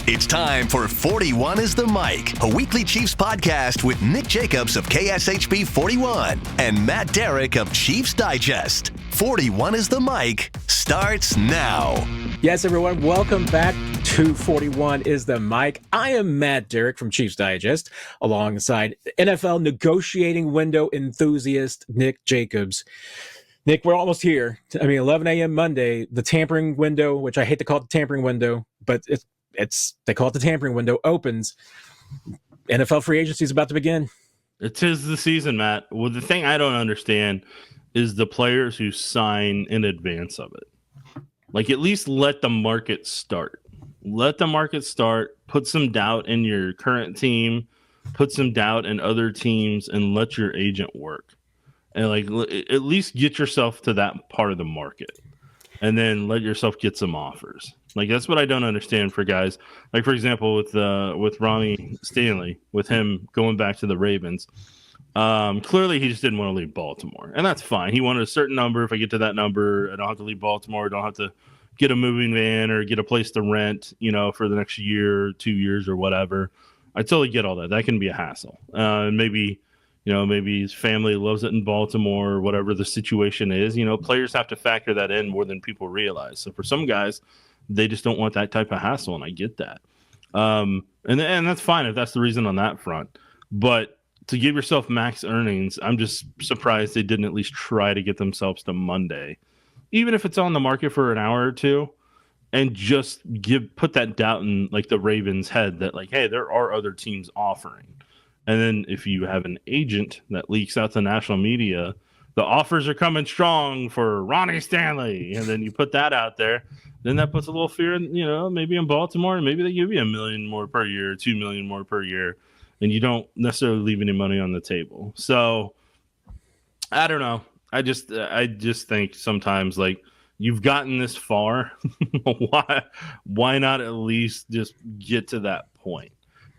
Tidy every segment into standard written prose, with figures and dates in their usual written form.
It's time for 41 is the Mic, a weekly Chiefs podcast with Nick Jacobs of KSHB 41 and Matt Derrick of Chiefs Digest. 41 is the Mic starts now. Yes, everyone, welcome back to 41 is the Mic. I am Matt Derrick from Chiefs Digest, alongside NFL negotiating window enthusiast Nick Jacobs. Nick, we're almost here. 11 a.m. Monday, the tampering window, which I hate to call it the tampering window, but they call it the tampering window, opens. NFL free agency is about to begin. It is the season, Matt. Well, the thing I don't understand is the players who sign in advance of it. Like, at least let the market start. Let the market start. Put some doubt in your current team. Put some doubt in other teams, and let your agent work. And at least get yourself to that part of the market, and then let yourself get some offers. That's what I don't understand for guys. Like, for example, with Ronnie Stanley, with him going back to the Ravens. Clearly he just didn't want to leave Baltimore, and that's fine. He wanted a certain number. If I get to that number, I don't have to leave Baltimore. I don't have to get a moving van or get a place to rent, for the next year, 2 years, or whatever. I totally get all that. That can be a hassle. And maybe his family loves it in Baltimore, or whatever the situation is. Players have to factor that in more than people realize. So for some guys, they just don't want that type of hassle, and I get that. And that's fine if that's the reason on that front. But to give yourself max earnings, I'm just surprised they didn't at least try to get themselves to Monday, even if it's on the market for an hour or two, and just put that doubt in the Ravens' head that hey, there are other teams offering. And then if you have an agent that leaks out to national media, the offers are coming strong for Ronnie Stanley, and then you put that out there, then that puts a little fear in, maybe in Baltimore, and maybe they give you $1 million more per year, $2 million more per year, and you don't necessarily leave any money on the table. So I don't know. I just think sometimes you've gotten this far, why not at least just get to that point?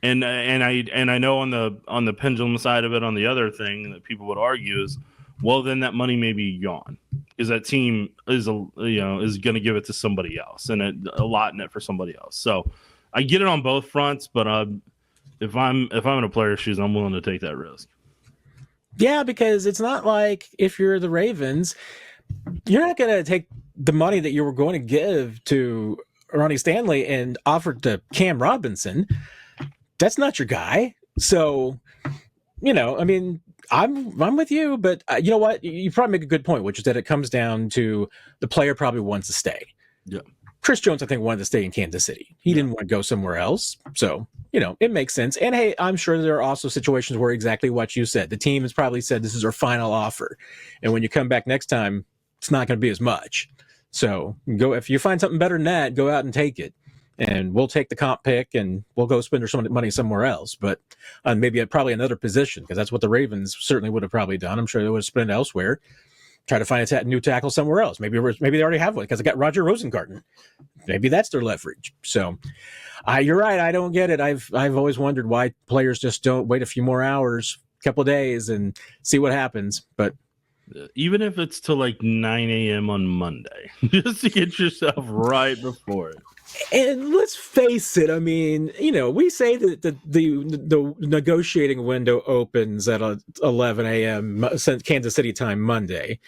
And I know on the pendulum side of it, on the other thing that people would argue is, well, then that money may be gone, because that team is going to give it to somebody else and allotting it for somebody else. So I get it on both fronts, but if I'm in a player's shoes, I'm willing to take that risk. Yeah, because it's not like if you're the Ravens, you're not going to take the money that you were going to give to Ronnie Stanley and offer to Cam Robinson. That's not your guy. So, I'm with you, but you know what? You probably make a good point, which is that it comes down to the player probably wants to stay. Yeah. Chris Jones, I think, wanted to stay in Kansas City. He didn't want to go somewhere else. So, it makes sense. And hey, I'm sure there are also situations where exactly what you said. The team has probably said this is our final offer. And when you come back next time, it's not going to be as much. So if you find something better than that, go out and take it. And we'll take the comp pick and we'll go spend some money somewhere else, but maybe probably another position, because that's what the Ravens certainly would have probably done. I'm sure they would have spent elsewhere, try to find a new tackle somewhere else. Maybe they already have one because they got Roger Rosengarten. Maybe that's their leverage. So you're right. I don't get it. I've always wondered why players just don't wait a few more hours, a couple of days, and see what happens. But even if it's till 9 a.m. on Monday, just to get yourself right before it. And let's face it, we say that the negotiating window opens at 11 a.m. Kansas City time Monday.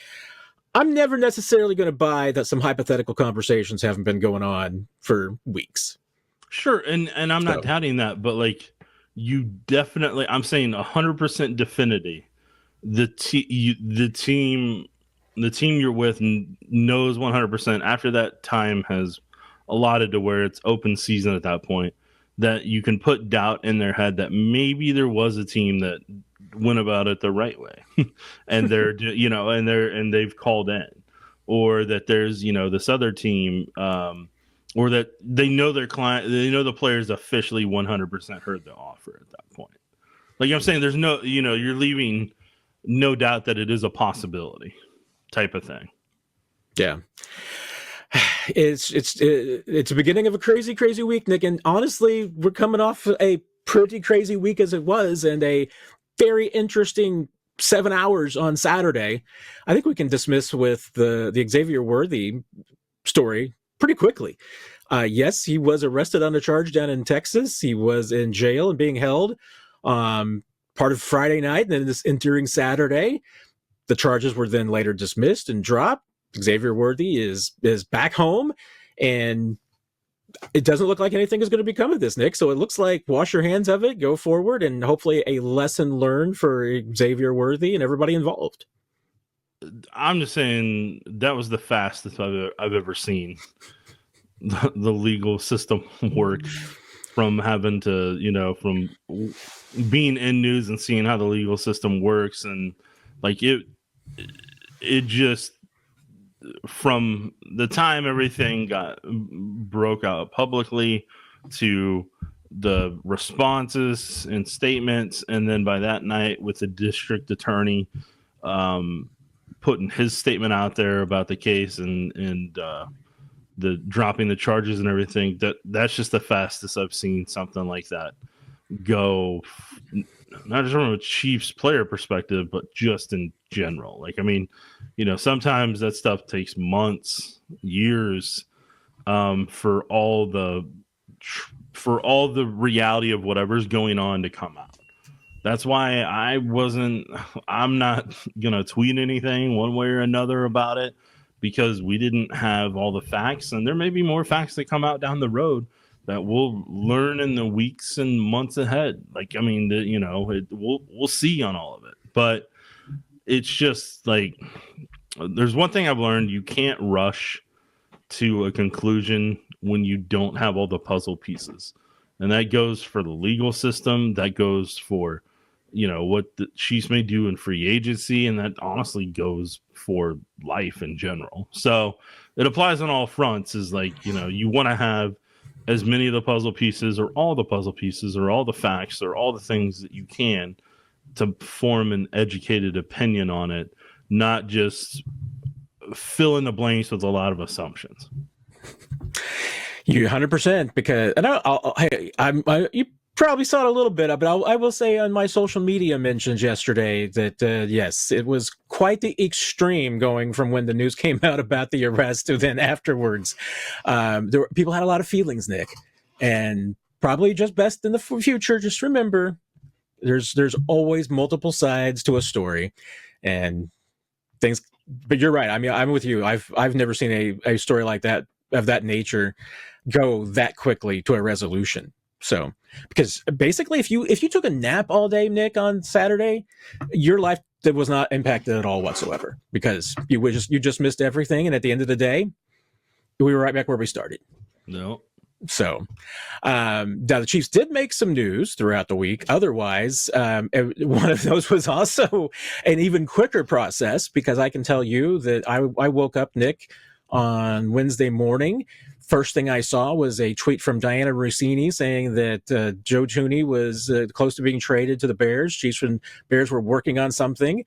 I'm never necessarily going to buy that some hypothetical conversations haven't been going on for weeks. Sure, and I'm not doubting that, but you definitely, I'm saying 100% definity. The team you're with knows 100% after that time has allotted to where it's open season at that point, that you can put doubt in their head that maybe there was a team that went about it the right way and they're and they've called in, or that there's this other team, or that they know their client, they know the players officially 100% heard the offer at that point. I'm saying, there's no, you're leaving no doubt that it is a possibility type of thing. Yeah. It's the beginning of a crazy week, Nick, and honestly, we're coming off a pretty crazy week as it was, and a very interesting 7 hours on Saturday. I think we can dismiss with the Xavier Worthy story pretty quickly. Yes, he was arrested on a charge down in Texas. He was in jail and being held part of Friday night, and then during Saturday. The charges were then later dismissed and dropped. Xavier Worthy is back home, and it doesn't look like anything is going to become of this, Nick. So it looks like wash your hands of it, go forward, and hopefully a lesson learned for Xavier Worthy and everybody involved. I'm just saying that was the fastest I've ever seen the legal system work, from having to, from being in news and seeing how the legal system works. And like it just, from the time everything broke out publicly to the responses and statements, and then by that night with the district attorney putting his statement out there about the case and the dropping the charges and everything, that's just the fastest I've seen something like that go, not just from a Chiefs player perspective, but just in general. Like, I mean, sometimes that stuff takes months, years, for all the reality of whatever's going on to come out. That's why I'm not gonna tweet anything one way or another about it, because we didn't have all the facts, and there may be more facts that come out down the road that we'll learn in the weeks and months ahead. Like, I mean, we'll see on all of it. But it's just like, there's one thing I've learned: you can't rush to a conclusion when you don't have all the puzzle pieces, and that goes for the legal system. That goes for what the Chiefs may do in free agency, and that honestly goes for life in general. So it applies on all fronts. Is like, you want to have as many of the puzzle pieces, or all the puzzle pieces, or all the facts, or all the things that you can to form an educated opinion on it, not just fill in the blanks with a lot of assumptions. You 100%, because, and you probably saw it a little bit, but I will say on my social media mentions yesterday that, yes, it was quite the extreme going from when the news came out about the arrest to then afterwards. People had a lot of feelings, Nick, and probably just best in the future, just remember there's always multiple sides to a story, and things, but you're right. I mean, I'm with you. I've never seen a story like that, of that nature, go that quickly to a resolution. So, because basically, if you took a nap all day, Nick, on Saturday, your life was not impacted at all whatsoever, because you just missed everything, and at the end of the day, we were right back where we started. No. So, now the Chiefs did make some news throughout the week. Otherwise, one of those was also an even quicker process, because I can tell you that I woke up, Nick, on Wednesday morning. First thing I saw was a tweet from Diana Rossini saying that Joe Thuney was close to being traded to the Bears. Chiefs and Bears were working on something.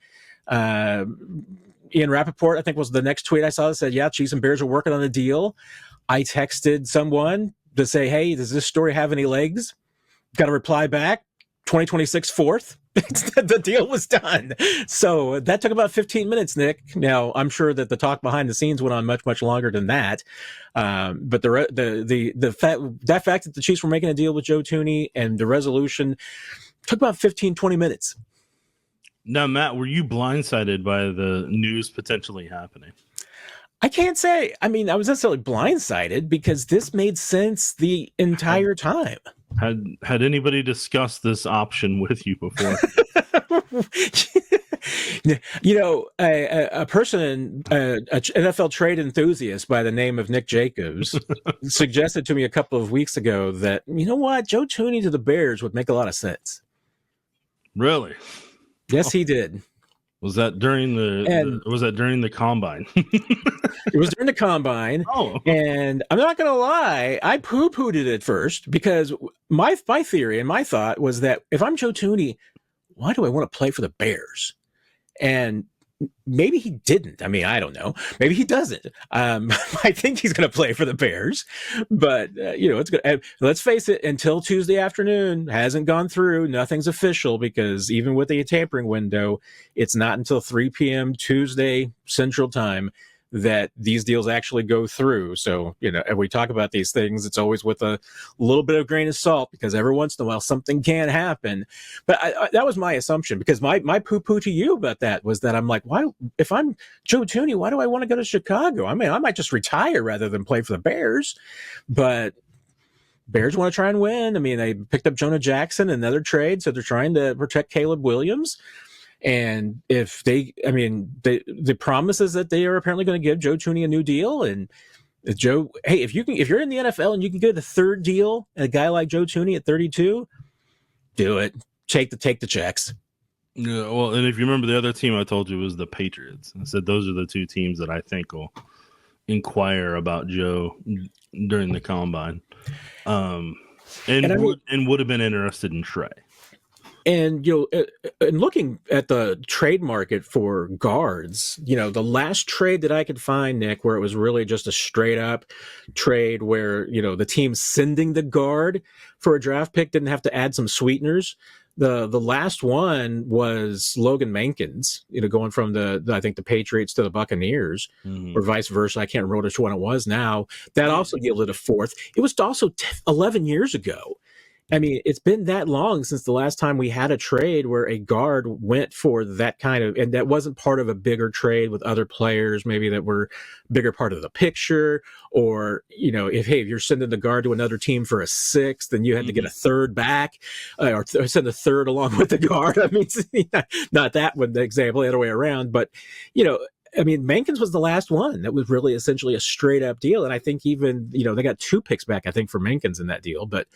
Ian Rappaport, I think, was the next tweet I saw that said, yeah, Chiefs and Bears are working on a deal. I texted someone to say, hey, does this story have any legs? Got a reply back, 2026 4th. The deal was done. So that took about 15 minutes, Nick. Now, I'm sure that the talk behind the scenes went on much, much longer than that. But the fact that the Chiefs were making a deal with Joe Thuney and the resolution took about 15, 20 minutes. Now, Matt, were you blindsided by the news potentially happening? I can't say. I mean, I was necessarily blindsided, because this made sense the entire time. Had anybody discussed this option with you before? A person, an NFL trade enthusiast by the name of Nick Jacobs, suggested to me a couple of weeks ago that, Joe Thuney to the Bears would make a lot of sense. Really? Yes, he did. Was that during the combine? It was during the combine. Oh. And I'm not going to lie, I poo-pooed it at first, because my theory and my thought was that if I'm Joe Thuney, why do I want to play for the Bears? And maybe he didn't. I mean, I don't know. Maybe he doesn't. I think he's going to play for the Bears, but it's good. Let's face it, until Tuesday afternoon, hasn't gone through. Nothing's official, because even with the tampering window, it's not until 3 p.m. Tuesday Central Time that these deals actually go through. So, and we talk about these things, it's always with a little bit of grain of salt, because every once in a while something can happen. But that was my assumption, because my poo-poo to you about that was that I'm like, why, if I'm Joe Thuney, why do I want to go to Chicago? I mean, I might just retire rather than play for the Bears. But Bears want to try and win. I mean, they picked up Jonah Jackson, another trade, so they're trying to protect Caleb Williams. And if the promise is that they are apparently going to give Joe Thuney a new deal. And Joe, hey, if you're in the NFL and you can get a third deal, and a guy like Joe Thuney at 32, do it. Take the checks. Yeah, well, and if you remember, the other team I told you was the Patriots. I said those are the two teams that I think will inquire about Joe during the combine, and would have been interested in Trey. And, and looking at the trade market for guards, the last trade that I could find, Nick, where it was really just a straight up trade where, the team sending the guard for a draft pick didn't have to add some sweeteners. The last one was Logan Mankins, going from I think the Patriots to the Buccaneers, or vice versa. I can't remember which one it was now. That also yielded a fourth. It was also 11 years ago. I mean, it's been that long since the last time we had a trade where a guard went for that kind of, and that wasn't part of a bigger trade with other players, maybe that were a bigger part of the picture, or, if you're sending the guard to another team for a sixth, then you had to get a third back, or send a third along with the guard. I mean, not that one, the example, the other way around, but, I mean, Mankins was the last one that was really essentially a straight up deal. And I think even, they got 2 picks back, I think, for Mankins in that deal. But,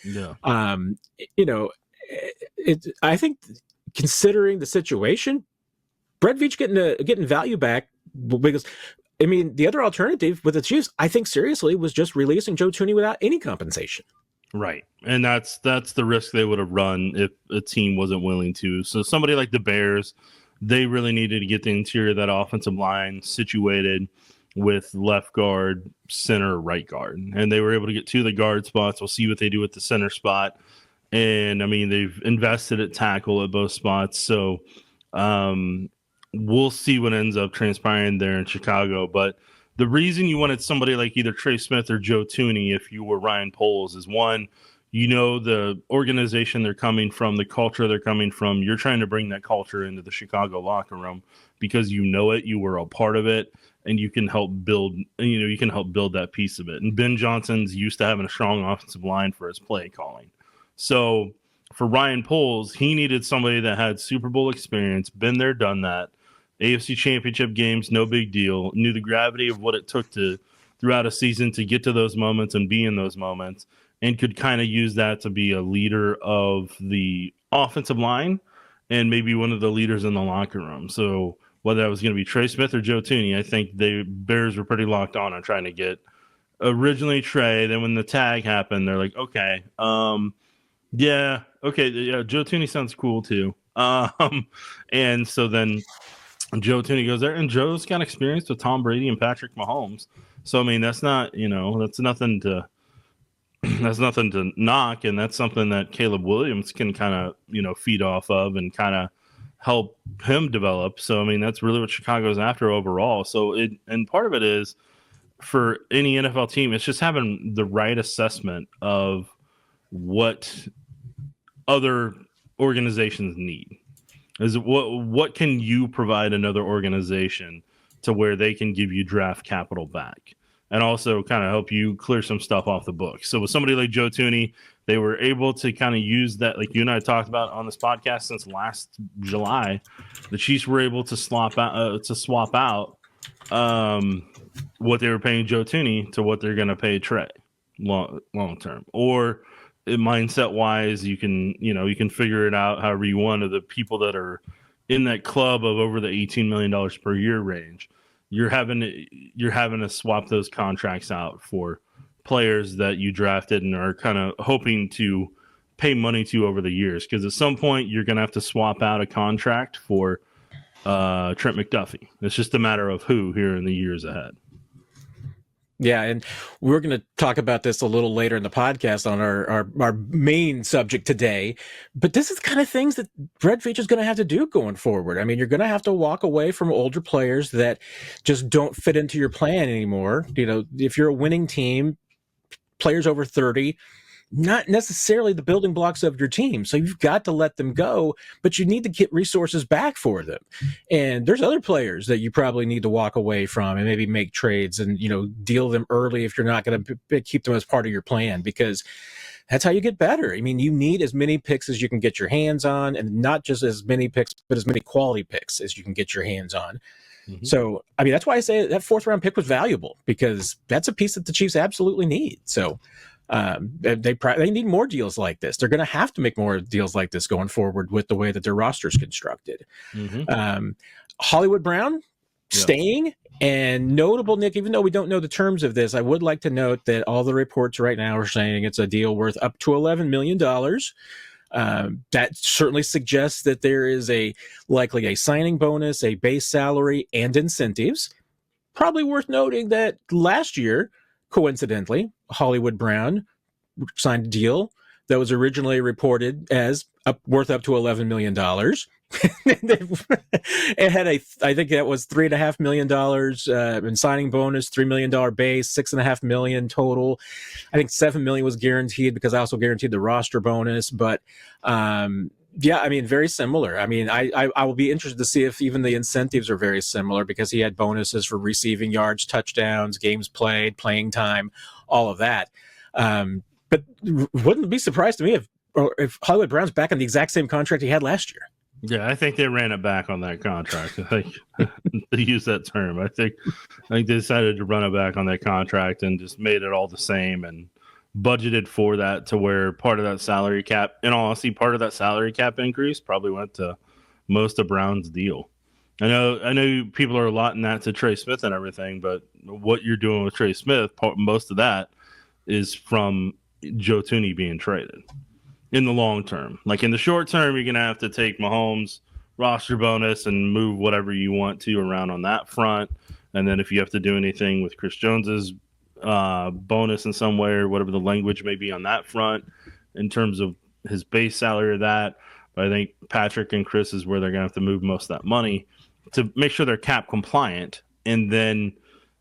I think considering the situation, Brett Veach getting value back, because, I mean, the other alternative with the Chiefs, I think seriously, was just releasing Joe Thuney without any compensation. Right. And that's the risk they would have run if a team wasn't willing to. So somebody like the Bears, they really needed to get the interior of that offensive line situated with left guard, center, right guard. And they were able to get 2 of the guard spots. We'll see what they do with the center spot. And, I mean, they've invested at tackle at both spots. So we'll see what ends up transpiring there in Chicago. But the reason you wanted somebody like either Trey Smith or Joe Thuney if you were Ryan Poles is, one, the organization they're coming from, the culture they're coming from. You're trying to bring that culture into the Chicago locker room because it, you were a part of it, and you can help build, that piece of it. And Ben Johnson's used to having a strong offensive line for his play calling. So for Ryan Poles, he needed somebody that had Super Bowl experience, been there, done that. AFC Championship games, no big deal. Knew the gravity of what it took throughout a season to get to those moments and be in those moments, and could kind of use that to be a leader of the offensive line and maybe one of the leaders in the locker room. So whether that was going to be Trey Smith or Joe Thuney, I think the Bears were pretty locked on trying to get originally Trey. Then when the tag happened, they're like, okay, Joe Thuney sounds cool too. And so then Joe Thuney goes there, and Joe's got experience with Tom Brady and Patrick Mahomes. So, I mean, that's nothing to knock, and that's something that Caleb Williams can kind of, feed off of and kind of help him develop. So, I mean, that's really what Chicago's after overall. So, and part of it is for any NFL team, it's just having the right assessment of what other organizations need. Is what can you provide another organization to where they can give you draft capital back, and also kind of help you clear some stuff off the books. So with somebody like Joe Thuney, they were able to kind of use that, like you and I talked about on this podcast since last July. The Chiefs were able to swap out what they were paying Joe Thuney to what they're going to pay Trey long term, or mindset wise, you can figure it out however you want. Of the people that are in that club of over the $18 million per year range, you're having to swap those contracts out for players that you drafted and are kind of hoping to pay money to over the years. Because at some point you're going to have to swap out a contract for Trent McDuffie. It's just a matter of who here in the years ahead. Yeah, and we're going to talk about this a little later in the podcast on our main subject today. But this is the kind of things that Red Veach is going to have to do going forward. I mean, you're going to have to walk away from older players that just don't fit into your plan anymore. You know, if you're a winning team, players over 30, not necessarily the building blocks of your team. So you've got to let them go, but you need to get resources back for them. And there's other players that you probably need to walk away from and maybe make trades and, you know, deal them early if you're not going to keep them as part of your plan, because that's how you get better. I mean, you need as many picks as you can get your hands on, and not just as many picks, but as many quality picks as you can get your hands on. Mm-hmm. So, I mean, that's why I say that 4th round pick was valuable, because that's a piece that the Chiefs absolutely need. So, they need more deals like this. They're going to have to make more deals like this going forward with the way that their roster is constructed. Mm-hmm. Hollywood Brown staying, and notable, Nick, even though we don't know the terms of this, I would like to note that all the reports right now are saying it's a deal worth up to $11 million. That certainly suggests that there is likely a signing bonus, a base salary, and incentives. Probably worth noting that last year, coincidentally, Hollywood Brown signed a deal that was originally reported as worth up to $11 million. It had I think that was $3.5 million in signing bonus, $3 million base, $6.5 million total. I think $7 million was guaranteed, because I also guaranteed the roster bonus. But yeah, I mean, very similar. I mean, I will be interested to see if even the incentives are very similar, because he had bonuses for receiving yards, touchdowns, games played, playing time, all of that. But wouldn't be surprised to me if Hollywood Brown's back on the exact same contract he had last year. Yeah, I think they ran it back on that contract. I think they use that term. I think they decided to run it back on that contract and just made it all the same and budgeted for that, to where part of that salary cap, in all honesty, part of that salary cap increase probably went to most of Brown's deal. I know people are allotting that to Trey Smith and everything, but what you're doing with Trey Smith, most of that is from Joe Thuney being traded. In the long term, like in the short term, you're going to have to take Mahomes' roster bonus and move whatever you want to around on that front. And then if you have to do anything with Chris Jones's bonus in some way, or whatever the language may be on that front, in terms of his base salary or that. But I think Patrick and Chris is where they're going to have to move most of that money to make sure they're cap compliant. And then,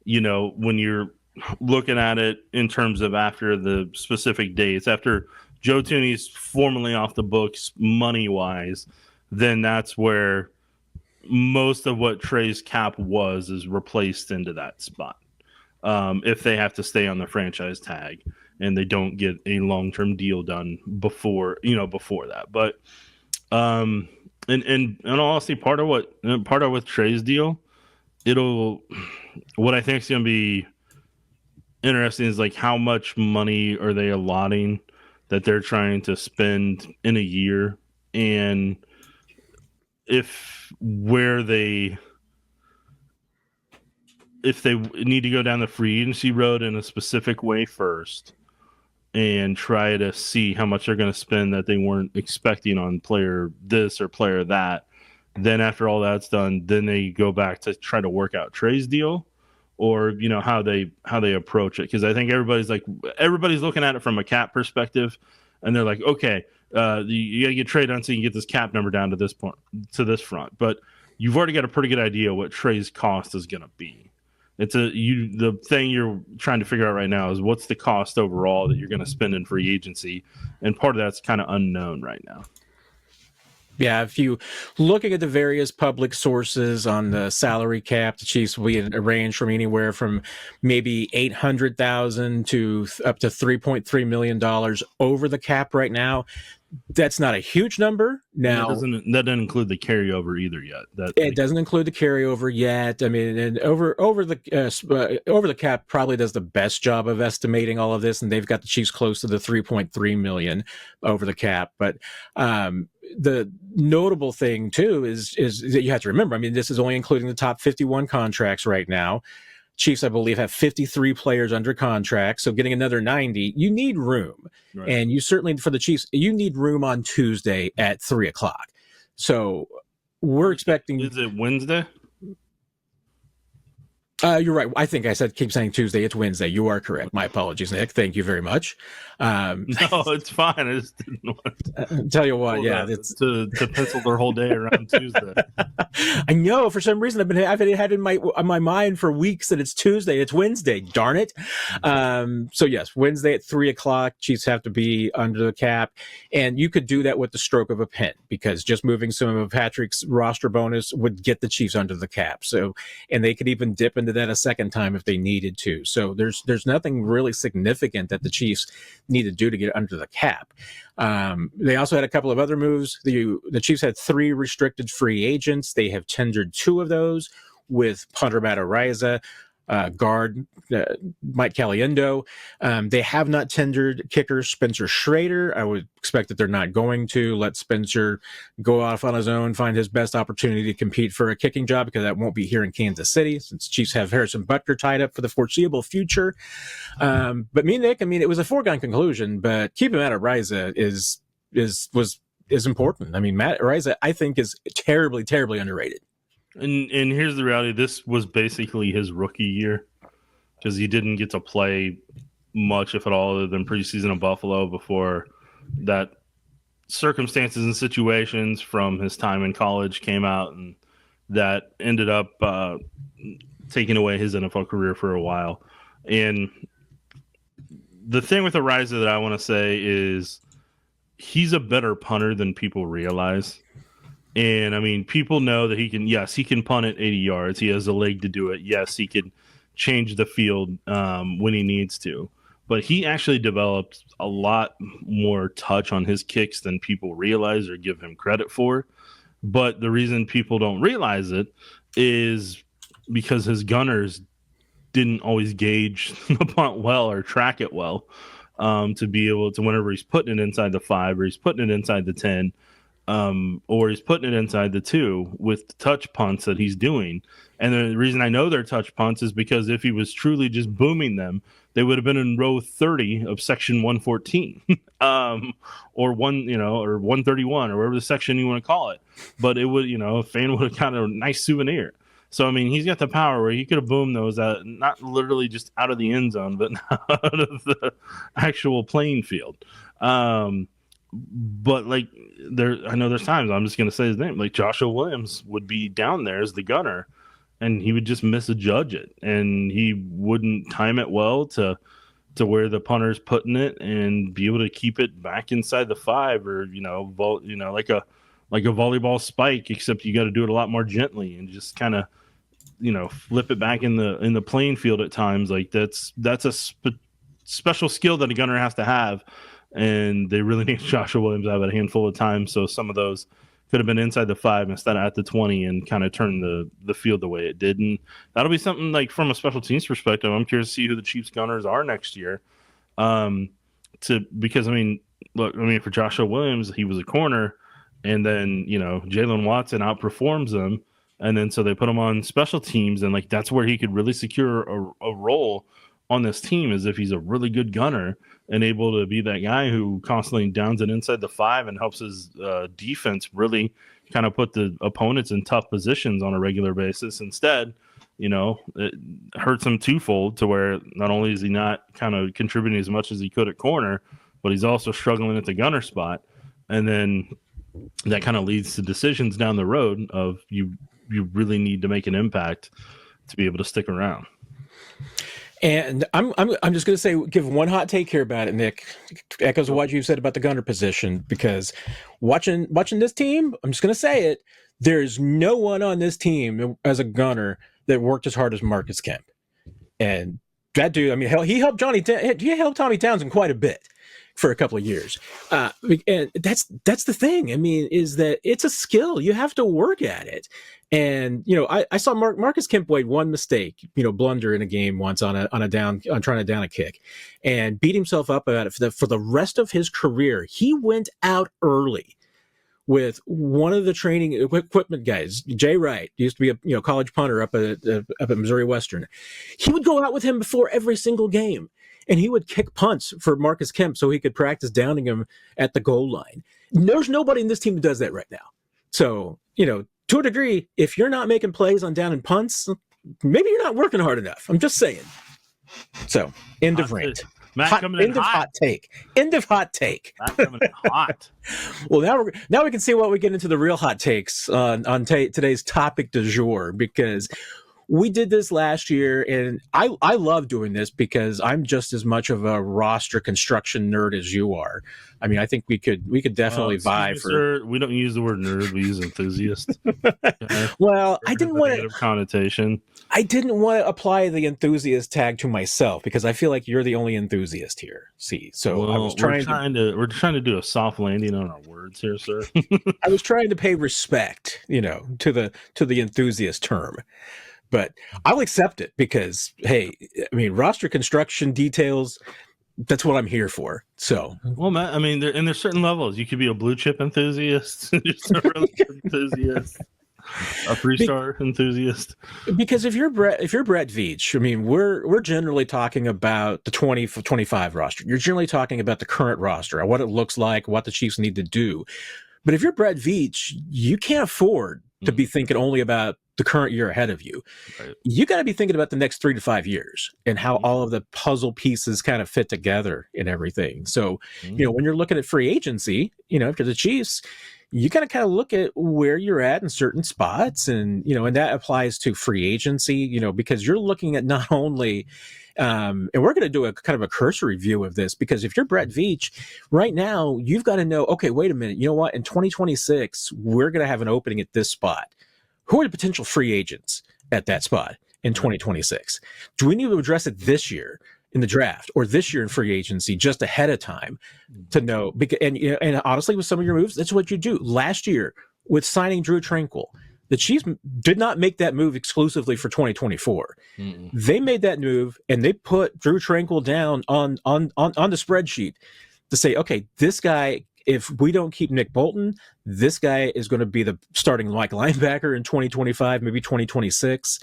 you know, when you're looking at it in terms of after the specific dates, after Joe Thuney's formally off the books money-wise, then that's where most of what Trey's cap is replaced into that spot. If they have to stay on the franchise tag and they don't get a long-term deal done before that. But and honestly, part of with Trey's deal, what I think is going to be interesting is like how much money are they allotting that they're trying to spend in a year, and if they need to go down the free agency road in a specific way first and try to see how much they're going to spend that they weren't expecting on player this or player that, then after all that's done, then they go back to try to work out Trey's deal, or, you know, how they approach it. Because I think everybody's looking at it from a cap perspective, and they're like, okay, you got to get Trey done so you can get this cap number down to this point, to this front. But you've already got a pretty good idea what Trey's cost is going to be. The thing you're trying to figure out right now is what's the cost overall that you're going to spend in free agency, and part of that's kind of unknown right now. Yeah, if you looking at the various public sources on the salary cap, the Chiefs will be in a range from anywhere from maybe $800,000 to up to $3.3 million over the cap right now. That's not a huge number. Now that doesn't include the carryover either yet. It doesn't include the carryover yet. I mean, and over the cap probably does the best job of estimating all of this, and they've got the Chiefs close to the 3.3 million over the cap. But the notable thing too is that you have to remember. I mean, this is only including the top 51 contracts right now. Chiefs, I believe, have 53 players under contract. So getting another 90, you need room. Right. And you certainly, for the Chiefs, you need room on Tuesday at 3:00. So we're expecting. Is it Wednesday? You're right. I think I keep saying Tuesday. It's Wednesday. You are correct. My apologies, Nick. Thank you very much. No, it's fine. I just didn't want tell you what, yeah, it's to pencil their whole day around Tuesday. I know for some reason I've had in my mind for weeks that it's Tuesday. It's Wednesday. Darn it. So yes, Wednesday at 3:00. Chiefs have to be under the cap, and you could do that with the stroke of a pen because just moving some of Patrick's roster bonus would get the Chiefs under the cap. So, and they could even dip into that a second time if they needed to. So there's nothing really significant that the Chiefs need to do to get under the cap. They also had a couple of other moves. The Chiefs had 3 restricted free agents. They have tendered 2 of those with punter Matt Derrick, guard Mike Caliendo. They have not tendered kicker Spencer Schrader. I would expect that they're not going to let Spencer go off on his own, find his best opportunity to compete for a kicking job, because that won't be here in Kansas City since Chiefs have Harrison Butker tied up for the foreseeable future. But me, Nick, I mean, it was a foregone conclusion, but keeping Matt Derrick is important. I mean, Matt Derrick, I think, is terribly, terribly underrated. And here's the reality. This was basically his rookie year because he didn't get to play much, if at all, other than preseason in Buffalo before that circumstances and situations from his time in college came out, and that ended up taking away his NFL career for a while. And the thing with Ariza that I want to say is he's a better punter than people realize. And I mean, people know that he can punt at 80 yards. He has a leg to do it. Yes, he can change the field when he needs to. But he actually developed a lot more touch on his kicks than people realize or give him credit for. But the reason people don't realize it is because his gunners didn't always gauge the punt well or track it well to be able to, whenever he's putting it inside the 5 or he's putting it inside the 10, or he's putting it inside the 2 with the touch punts that he's doing. And the reason I know they're touch punts is because if he was truly just booming them, they would have been in row 30 of section 114, or 131, or whatever the section you want to call it. But it would, a fan would have got a nice souvenir. So, I mean, he's got the power where he could have boomed those out, not literally just out of the end zone, but out of the actual playing field. But I know there's times, I'm just going to say his name, like Joshua Williams would be down there as the gunner, and he would just misjudge it, and he wouldn't time it well to where the punter's putting it and be able to keep it back inside the 5, or like a volleyball spike, except you got to do it a lot more gently and just kind of flip it back in the playing field at times. Like that's a special skill that a gunner has to have. And they really need Joshua Williams to have a handful of times. So some of those could have been inside the 5 instead of at the 20 and kind of turn the field the way it did. And that'll be something like from a special teams perspective. I'm curious to see who the Chiefs gunners are next year. Because for Joshua Williams, he was a corner, and then, Jalen Watson outperforms him. And then so they put him on special teams, and that's where he could really secure a role on this team, is if he's a really good gunner and able to be that guy who constantly downs it inside the 5 and helps his defense really kind of put the opponents in tough positions on a regular basis. Instead, it hurts him twofold, to where not only is he not kind of contributing as much as he could at corner, but he's also struggling at the gunner spot. And then that kind of leads to decisions down the road of you really need to make an impact to be able to stick around. And I'm just going to say, give one hot take here about it, Nick. Echoes of what you've said about the gunner position, because watching this team, I'm just going to say it, there's no one on this team as a gunner that worked as hard as Marcus Kemp. And that dude, I mean, hell, he helped Tommy Townsend quite a bit for a couple of years. And that's the thing. I mean, is that it's a skill. You have to work at it. And, I saw Marcus Kemp made one mistake, blunder in a game once on trying to down a kick, and beat himself up about it for the rest of his career. He went out early with one of the training equipment guys, Jay Wright, used to be a college punter up at Missouri Western. He would go out with him before every single game, and he would kick punts for Marcus Kemp so he could practice downing him at the goal line. There's nobody in this team who does that right now. So, to a degree, if you're not making plays on down and punts, maybe you're not working hard enough. I'm just saying. So, end of rant. Matt coming in end of hot take. End of hot take. Matt coming in hot. Well, now we can see what we get into the real hot takes on today's topic du jour, because we did this last year, and I love doing this because I'm just as much of a roster construction nerd as you are. I mean, I think we could definitely vie for. Sir, we don't use the word nerd; we use enthusiast. Okay? Well, I didn't want negative connotation. I didn't want to apply the enthusiast tag to myself because I feel like you're the only enthusiast here. See, so I was we're trying to do a soft landing on our words here, sir. I was trying to pay respect, to the enthusiast term. But I'll accept it because, hey, I mean, roster construction details, that's what I'm here for. So, well, Matt, I mean, there's certain levels. You could be a blue chip enthusiast, just a relative enthusiast, a 3-star enthusiast. Because if you're Brett Veach, I mean, we're generally talking about the 2025 roster. You're generally talking about the current roster, what it looks like, what the Chiefs need to do. But if you're Brett Veach, you can't afford to be thinking only about the current year ahead of you. Right. You got to be thinking about the next 3 to 5 years and how all of the puzzle pieces kind of fit together and everything. So, when you're looking at free agency, for the Chiefs, you got to kind of look at where you're at in certain spots. And, and that applies to free agency, because you're looking at not only, and we're going to do a kind of a cursory view of this, because if you're Brett Veach right now, you've got to know, okay, wait a minute. You know what? In 2026, we're going to have an opening at this spot. Who are the potential free agents at that spot in 2026? Do we need to address it this year in the draft or this year in free agency just ahead of time to know? And honestly, with some of your moves, that's what you do. Last year with signing Drew Tranquill, the Chiefs did not make that move exclusively for 2024. They made that move and they put Drew Tranquill down on the spreadsheet to say, okay, this guy, if we don't keep Nick Bolton, this guy is going to be the starting linebacker in 2025, maybe 2026.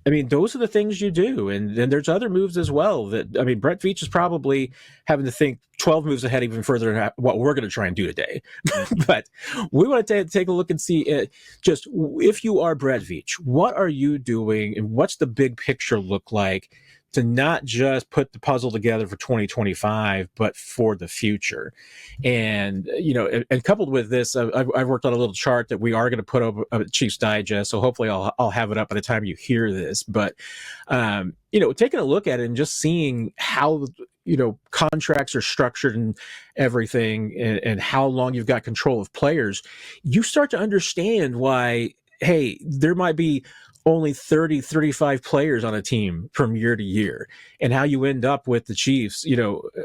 I mean, those are the things you do. And then there's other moves as well that, I mean, Brett Veach is probably having to think 12 moves ahead even further than what we're going to try and do today. But we want to take a look and see just if you are Brett Veach, what are you doing and what's the big picture look like to not just put the puzzle together for 2025, but for the future. And, and coupled with this, I've worked on a little chart that we are going to put over at Chiefs Digest. So hopefully I'll have it up by the time you hear this. But, taking a look at it and just seeing how, contracts are structured and everything and how long you've got control of players, you start to understand why, hey, there might be only 30, 35 players on a team from year to year, and how you end up with the Chiefs,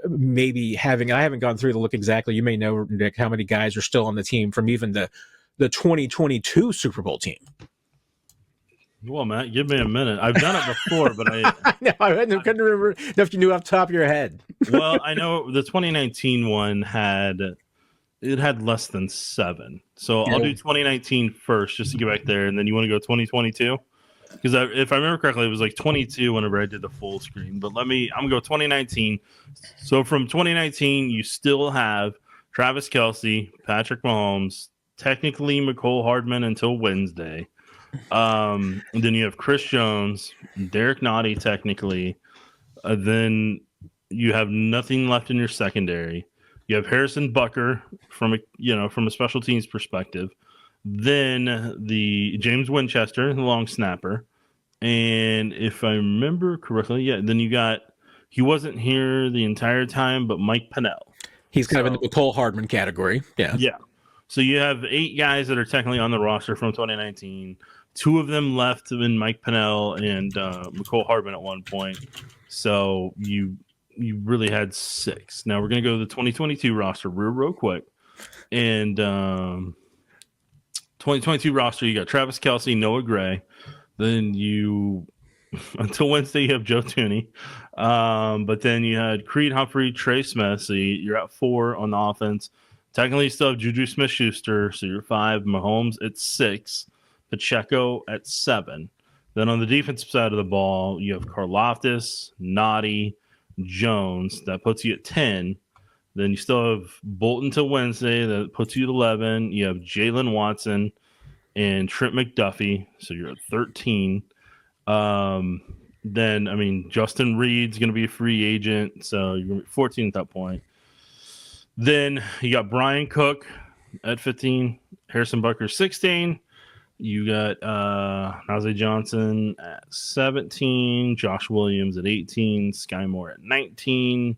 maybe I haven't gone through the look exactly. You may know, Nick, how many guys are still on the team from even the 2022 Super Bowl team. Well, Matt, give me a minute. I've done it before, but I couldn't remember if you knew off the top of your head. Well, I know the 2019 one had less than 7. So I'll do 2019 first just to get back there, and then you want to go 2022? Because if I remember correctly, it was like 22 whenever I did the full screen. But I'm going to go 2019. So from 2019, you still have Travis Kelce, Patrick Mahomes, technically McCole Hardman until Wednesday. And then you have Chris Jones, Derek Nottie technically. Then you have nothing left in your secondary. You have Harrison Bucker from a special teams perspective. Then the James Winchester, the long snapper. And if I remember correctly, then he wasn't here the entire time, but Mike Pennell. He's kind of in the McCole Hardman category. Yeah. Yeah. So you have 8 guys that are technically on the roster from 2019. 2 of them left in Mike Pennell and McCole Hardman at one point. So you really had 6. Now we're going to go to the 2022 roster real quick. And 2022 roster, you got Travis Kelce, Noah Gray. Then until Wednesday, you have Joe Thuney. But then you had Creed Humphrey, Trey Smith. So you're at 4 on the offense. Technically, you still have Juju Smith-Schuster. So you're 5. Mahomes at 6. Pacheco at 7. Then on the defensive side of the ball, you have Karlaftis, Nottie, Jones. That puts you at 10. Then you still have Bolton till Wednesday. That puts you at 11. You have Jalen Watson and Trent McDuffie. So you're at 13. Then, I mean, Justin Reed's going to be a free agent, so you're going to be 14 at that point. Then you got Brian Cook at 15, Harrison Butker 16. You got Najee Johnson at 17, Josh Williams at 18, Sky Moore at 19,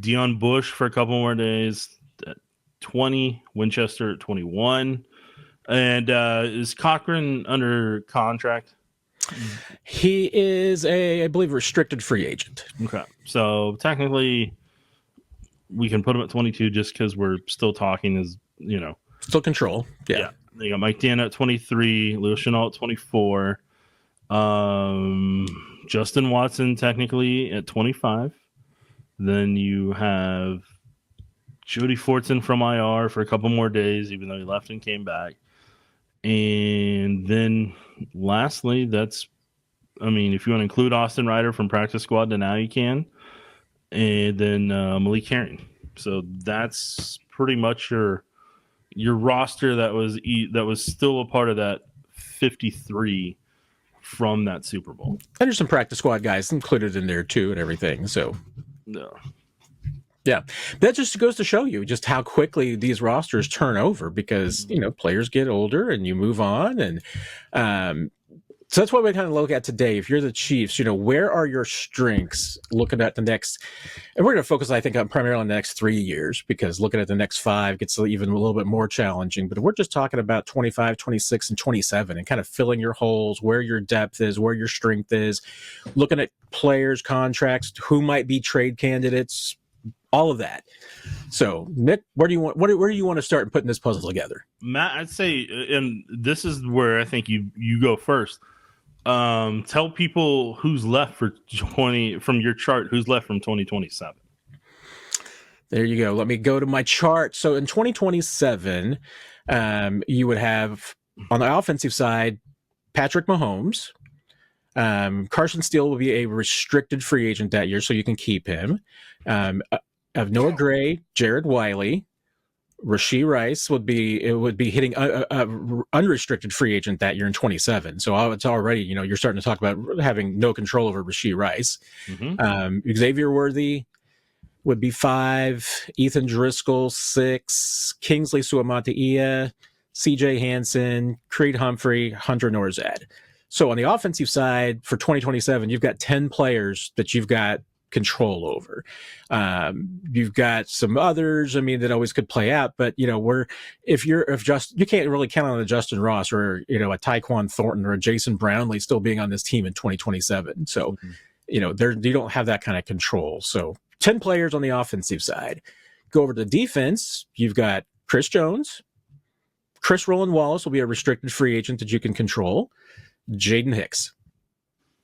Deion Bush for a couple more days at 20, Winchester at 21. And is Cochran under contract? He is I believe, restricted free agent. Okay. So technically, we can put him at 22 just because we're still talking Still control. Yeah. They got Mike Deanna at 23, Leo Chenal at 24. Justin Watson technically at 25. Then you have Jody Fortson from IR for a couple more days, even though he left and came back. And then lastly, if you want to include Austin Ryder from practice squad to now, you can. And then Malik Herring. So that's pretty much your roster that was still a part of that 53 from that Super Bowl. And there's some practice squad guys included in there too and everything. So no. Yeah, that just goes to show you just how quickly these rosters turn over because, players get older and you move on. And so that's what we kind of look at today. If you're the Chiefs, where are your strengths looking at the next, and we're going to focus, I think, on primarily on the next 3 years because looking at the next 5 gets even a little bit more challenging. But we're just talking about 25, 26, and 27 and kind of filling your holes, where your depth is, where your strength is, looking at players' contracts, who might be trade candidates, all of that. So, Nick, where do you want to start putting this puzzle together? Matt, I'd say, and this is where I think you go first. Tell people who's left from your chart, who's left from 2027. There you go. Let me go to my chart. So in 2027, you would have on the offensive side, Patrick Mahomes. Carson Steele will be a restricted free agent that year, so you can keep him. Of Noah Gray, Jared Wiley, Rashee Rice would be hitting a unrestricted free agent that year in 27. So it's already, you're starting to talk about having no control over Rashee Rice. Mm-hmm. Xavier Worthy would be 5, Ethan Driscoll 6, Kingsley Suamataia, CJ Hansen, Creed Humphrey, Hunter Norzad. So on the offensive side for 2027, you've got 10 players that you've got control over. You've got some others, that always could play out, but you can't really count on a Justin Ross or a Tyquan Thornton or a Jason Brownlee still being on this team in 2027. So, you don't have that kind of control. So 10 players on the offensive side. Go over to the defense. You've got Chris Jones. Chris Roland Wallace will be a restricted free agent that you can control. Jaden Hicks.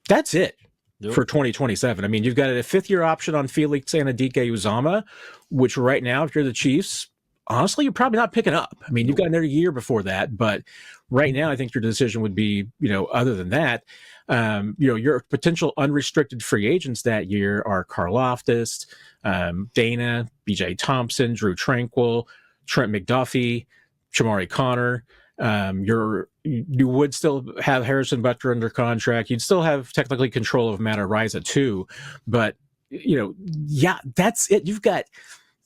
That's it. Yep. For 2027. You've got a 5th-year option on Felix Anudike-Uzomah, which right now, if you're the Chiefs, honestly, you're probably not picking up. You've got another year before that, but right now, I think your decision would be, other than that, your potential unrestricted free agents that year are Karlaftis, Dana, BJ Thompson, Drew Tranquil, Trent McDuffie, Shamari Connor. You would still have Harrison Butker under contract. You'd still have technically control of Matt Araiza too, but that's it. You've got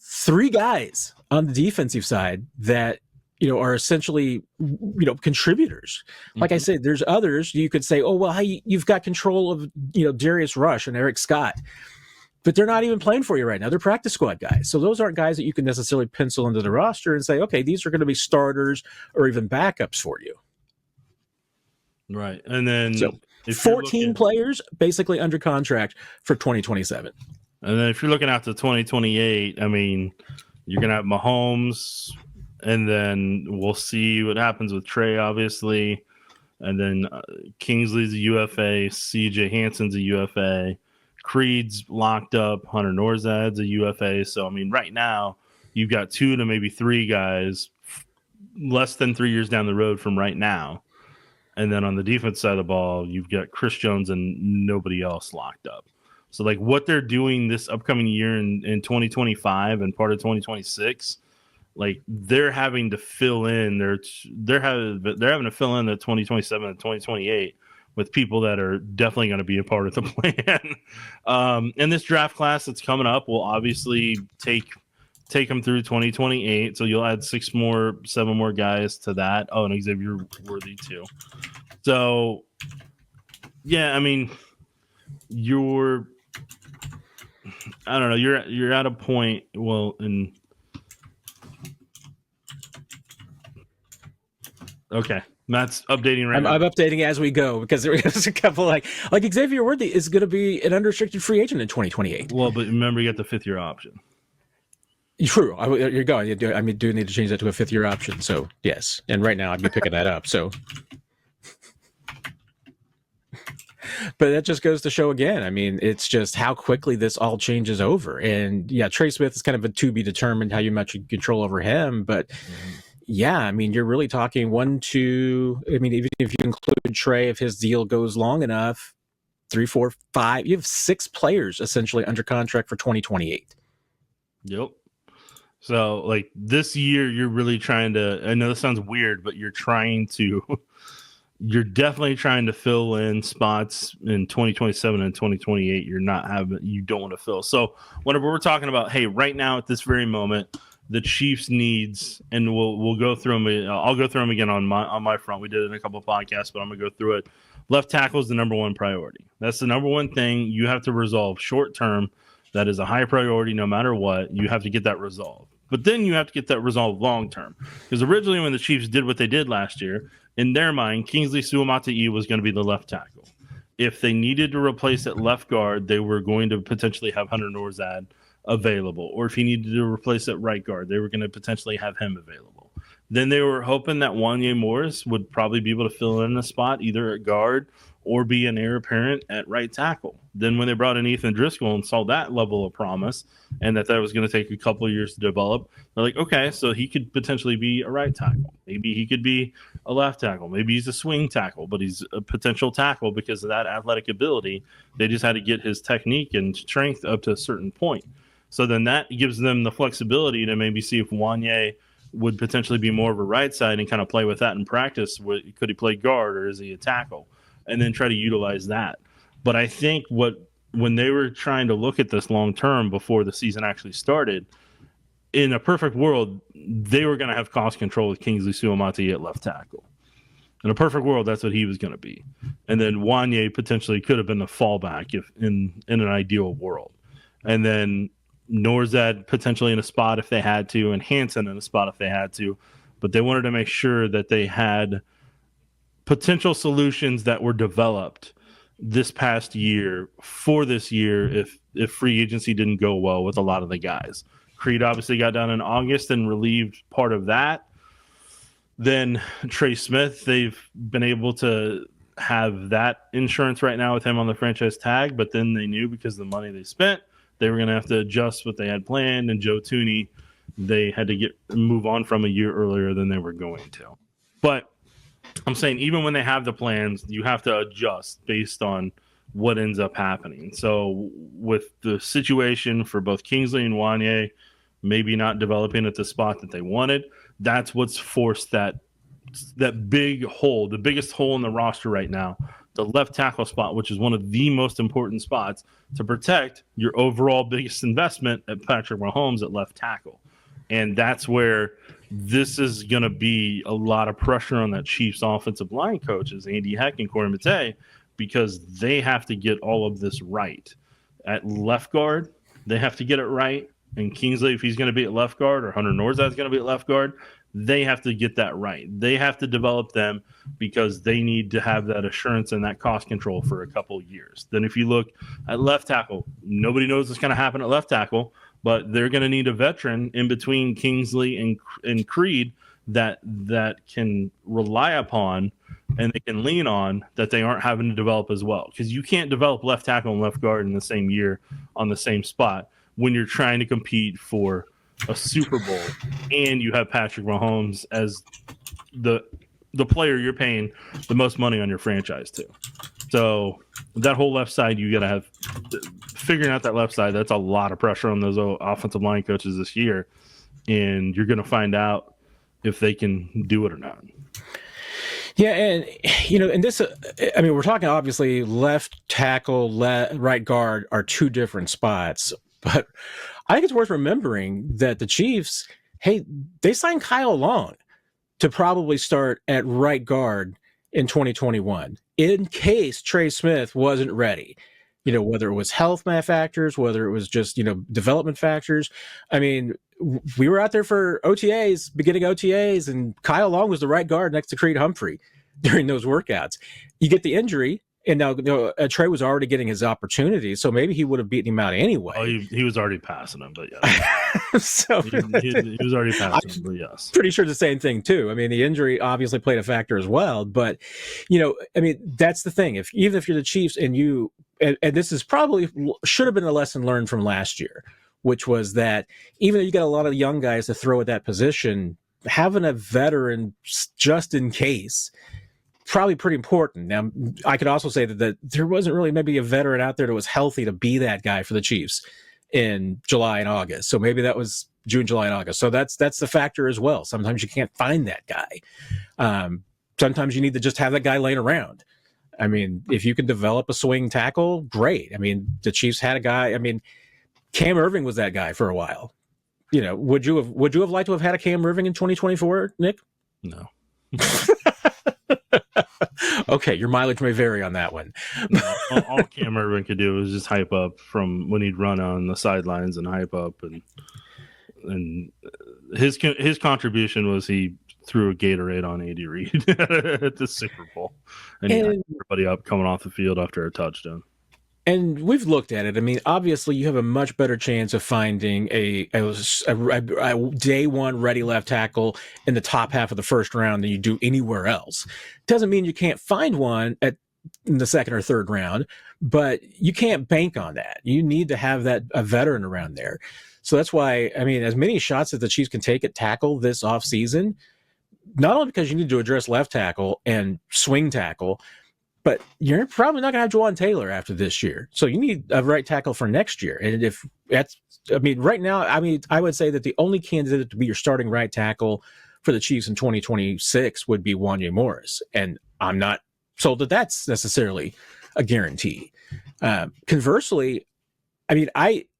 3 guys on the defensive side that are essentially contributors. Like I said, there's others you could say, oh well, hey, you've got control of Darius Rush and Eric Scott. But they're not even playing for you right now. They're practice squad guys. So those aren't guys that you can necessarily pencil into the roster and say, okay, these are going to be starters or even backups for you. Right. And then 14 players basically under contract for 2027. And then if you're looking out to 2028, you're going to have Mahomes, and then we'll see what happens with Trey, obviously. And then Kingsley's a UFA, CJ Hansen's a UFA. Creed's locked up. Hunter Norzad's a UFA. So, right now, you've got 2 to maybe 3 guys less than 3 years down the road from right now. And then on the defense side of the ball, you've got Chris Jones and nobody else locked up. So, what they're doing this upcoming year in 2025 and part of 2026, they're having to fill in. They're having to fill in the 2027 and 2028 with people that are definitely going to be a part of the plan. And this draft class that's coming up will obviously take them through 2028. So you'll add 7 more guys to that. Oh, and Xavier Worthy too. So yeah, I mean, you're at a point. Well, okay. Matt's updating right now. I'm updating as we go because there's a couple like Xavier Worthy is going to be an unrestricted free agent in 2028. Well, but remember, you got the 5th-year option. True. You're going. I mean, do need to change that to a 5th-year option. So yes, and right now I'd be picking that up. So, but that just goes to show again. I mean, it's just how quickly this all changes over. And yeah, Trey Smith is kind of a to be determined how much you control over him, but. Yeah, I mean, you're really talking 1, 2. I mean, even if you include Trey, if his deal goes long enough, 3, 4, 5. You have 6 players essentially under contract for 2028. Yep. So, like this year, you're really trying to. I know this sounds weird, but you're definitely trying to fill in spots in 2027 and 2028. You don't want to fill. So, whenever we're talking about, hey, right now at this very moment. The Chiefs needs, and we'll go through them. I'll go through them again on my front. We did it in a couple of podcasts, but I'm gonna go through it. Left tackle is the number 1 priority. That's the number 1 thing you have to resolve short term. That is a high priority, no matter what. You have to get that resolved. But then you have to get that resolved long term. Because originally, when the Chiefs did what they did last year, in their mind, Kingsley Suamata'i was going to be the left tackle. If they needed to replace at left guard, they were going to potentially have Hunter Norzad available, or if he needed to replace at right guard, they were going to potentially have him available. Then they were hoping that Wanya Morris would probably be able to fill in a spot either at guard or be an heir apparent at right tackle. Then when they brought in Ethan Driscoll and saw that level of promise and that was going to take a couple of years to develop, they're like, okay, so he could potentially be a right tackle. Maybe he could be a left tackle. Maybe he's a swing tackle, but he's a potential tackle because of that athletic ability. They just had to get his technique and strength up to a certain point. So then that gives them the flexibility to maybe see if Wanya would potentially be more of a right side and kind of play with that in practice. Could he play guard or is he a tackle? And then try to utilize that. But I think when they were trying to look at this long term before the season actually started, in a perfect world, they were going to have cost control with Kingsley Suamata'i at left tackle. In a perfect world, that's what he was going to be. And then Wanya potentially could have been the fallback if in an ideal world. And then Norzad potentially in a spot if they had to, and Hansen in a spot if they had to. But they wanted to make sure that they had potential solutions that were developed this past year for this year if free agency didn't go well with a lot of the guys. Creed obviously got done in August and relieved part of that. Then Trey Smith, they've been able to have that insurance right now with him on the franchise tag, but then they knew because of the money they spent, they were going to have to adjust what they had planned, and Joe Thuney, they had to move on from a year earlier than they were going to. But I'm saying even when they have the plans, you have to adjust based on what ends up happening. So with the situation for both Kingsley and Wanya maybe not developing at the spot that they wanted, that's what's forced that big hole, the biggest hole in the roster right now, the left tackle spot, which is one of the most important spots to protect your overall biggest investment at Patrick Mahomes at left tackle. And that's where this is going to be a lot of pressure on that Chiefs offensive line coaches, Andy Heck and Corey Matei, because they have to get all of this right. At left guard, they have to get it right. And Kingsley, if he's going to be at left guard, or Hunter Norzad is going to be at left guard, they have to get that right. They have to develop them because they need to have that assurance and that cost control for a couple years. Then if you look at left tackle, nobody knows what's going to happen at left tackle, but they're going to need a veteran in between Kingsley and Creed that can rely upon and they can lean on, that they aren't having to develop as well. Because you can't develop left tackle and left guard in the same year on the same spot when you're trying to compete for a Super Bowl and you have Patrick Mahomes as the player you're paying the most money on your franchise to. So that whole left side, you got to have figuring out that left side. That's a lot of pressure on those offensive line coaches this year, and you're going to find out if they can do it or not. Yeah, and and this, I mean, we're talking obviously left tackle, right guard are two different spots, but I think it's worth remembering that the Chiefs, hey, they signed Kyle Long to probably start at right guard in 2021 in case Trey Smith wasn't ready. Whether it was health factors, whether it was just, development factors. I mean, we were out there for OTAs, beginning OTAs, and Kyle Long was the right guard next to Creed Humphrey during those workouts. You get the injury, and now Trey was already getting his opportunity, so maybe he would have beaten him out anyway. Oh, he was already passing him, but yeah. So he was already passing him, but yes. Pretty sure the same thing too. I mean, the injury obviously played a factor as well, but I mean, that's the thing. Even if you're the Chiefs and this is probably should have been a lesson learned from last year, which was that even though you got a lot of young guys to throw at that position, having a veteran just in case, probably pretty important. Now, I could also say that there wasn't really maybe a veteran out there that was healthy to be that guy for the Chiefs in July and August. So maybe that was June, July, and August. So that's the factor as well. Sometimes you can't find that guy. Sometimes you need to just have that guy laying around. I mean, if you can develop a swing tackle, great. I mean, the Chiefs had a guy. I mean, Cam Irving was that guy for a while. Would you have liked to have had a Cam Irving in 2024, Nick? No. Okay, your mileage may vary on that one. All Cam Irving could do was just hype up from when he'd run on the sidelines and hype up, and his contribution was he threw a Gatorade on Andy Reid at the Super Bowl, and he hyped everybody up coming off the field after a touchdown. And we've looked at it. I mean, obviously, you have a much better chance of finding a day one ready left tackle in the top half of the first round than you do anywhere else. Doesn't mean you can't find one in the second or third round, but you can't bank on that. You need to have a veteran around there. So that's why, I mean, as many shots as the Chiefs can take at tackle this offseason, not only because you need to address left tackle and swing tackle, but you're probably not going to have Juwan Taylor after this year. So you need a right tackle for next year. And right now, I would say that the only candidate to be your starting right tackle for the Chiefs in 2026 would be Wanya Morris. And I'm not sold that that's necessarily a guarantee. Conversely, I mean,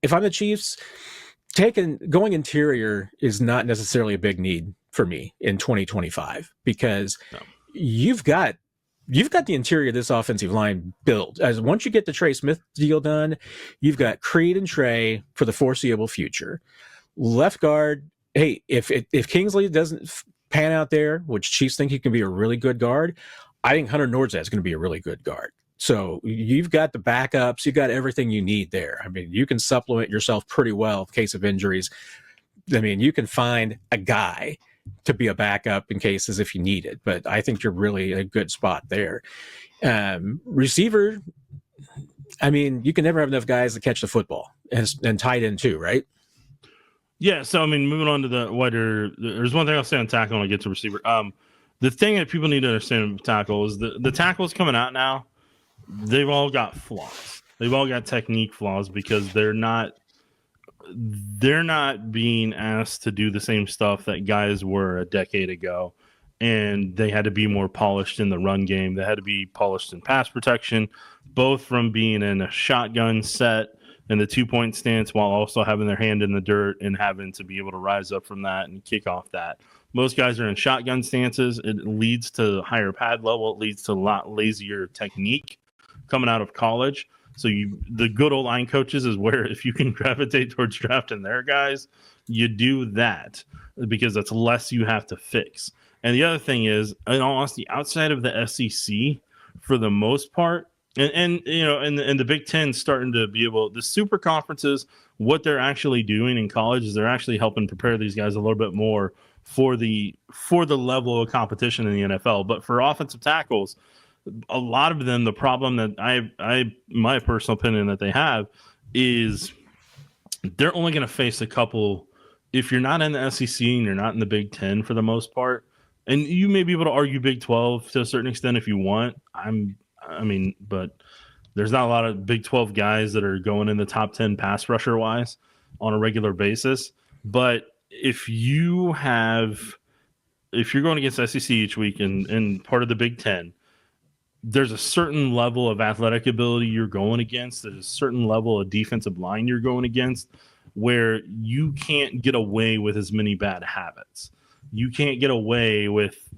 if I'm the Chiefs, going interior is not necessarily a big need for me in 2025 because you've got the interior of this offensive line built. As once you get the Trey Smith deal done, you've got Creed and Trey for the foreseeable future. Left guard, hey, if Kingsley doesn't pan out there, which Chiefs think he can be a really good guard, I think Hunter Nordstad is going to be a really good guard. So you've got the backups, you've got everything you need there. I mean, you can supplement yourself pretty well in case of injuries. I mean, you can find a guy to be a backup in cases if you need it, but I think you're really in a good spot there. Receiver, I mean, you can never have enough guys to catch the football and tight end too, right? Yeah. So, I mean, moving on to the wider, there's one thing I'll say on tackle when I get to receiver. The thing that people need to understand with tackle is the tackles coming out now, they've all got flaws. They've all got technique flaws because they're not being asked to do the same stuff that guys were a decade ago, and they had to be more polished in the run game. They had to be polished in pass protection, both from being in a shotgun set and the 2-point stance while also having their hand in the dirt and having to be able to rise up from that and kick off that. Most guys are in shotgun stances. It leads to higher pad level. It leads to a lot lazier technique coming out of college. So the good old line coaches is where if you can gravitate towards drafting their guys, you do that because that's less you have to fix. And the other thing is, in all honesty, outside of the SEC, for the most part, and the Big Ten starting to be able, the super conferences, what they're actually doing in college is they're actually helping prepare these guys a little bit more for the level of competition in the NFL. But for offensive tackles, a lot of them, the problem that my personal opinion that they have is they're only going to face a couple. If you're not in the SEC and you're not in the Big Ten for the most part, and you may be able to argue Big 12 to a certain extent if you want. But there's not a lot of Big 12 guys that are going in the top 10 pass rusher wise on a regular basis. But if you have if you're going against SEC each week and part of the Big Ten, there's a certain level of athletic ability you're going against. There's a certain level of defensive line you're going against where you can't get away with as many bad habits. You can't get away with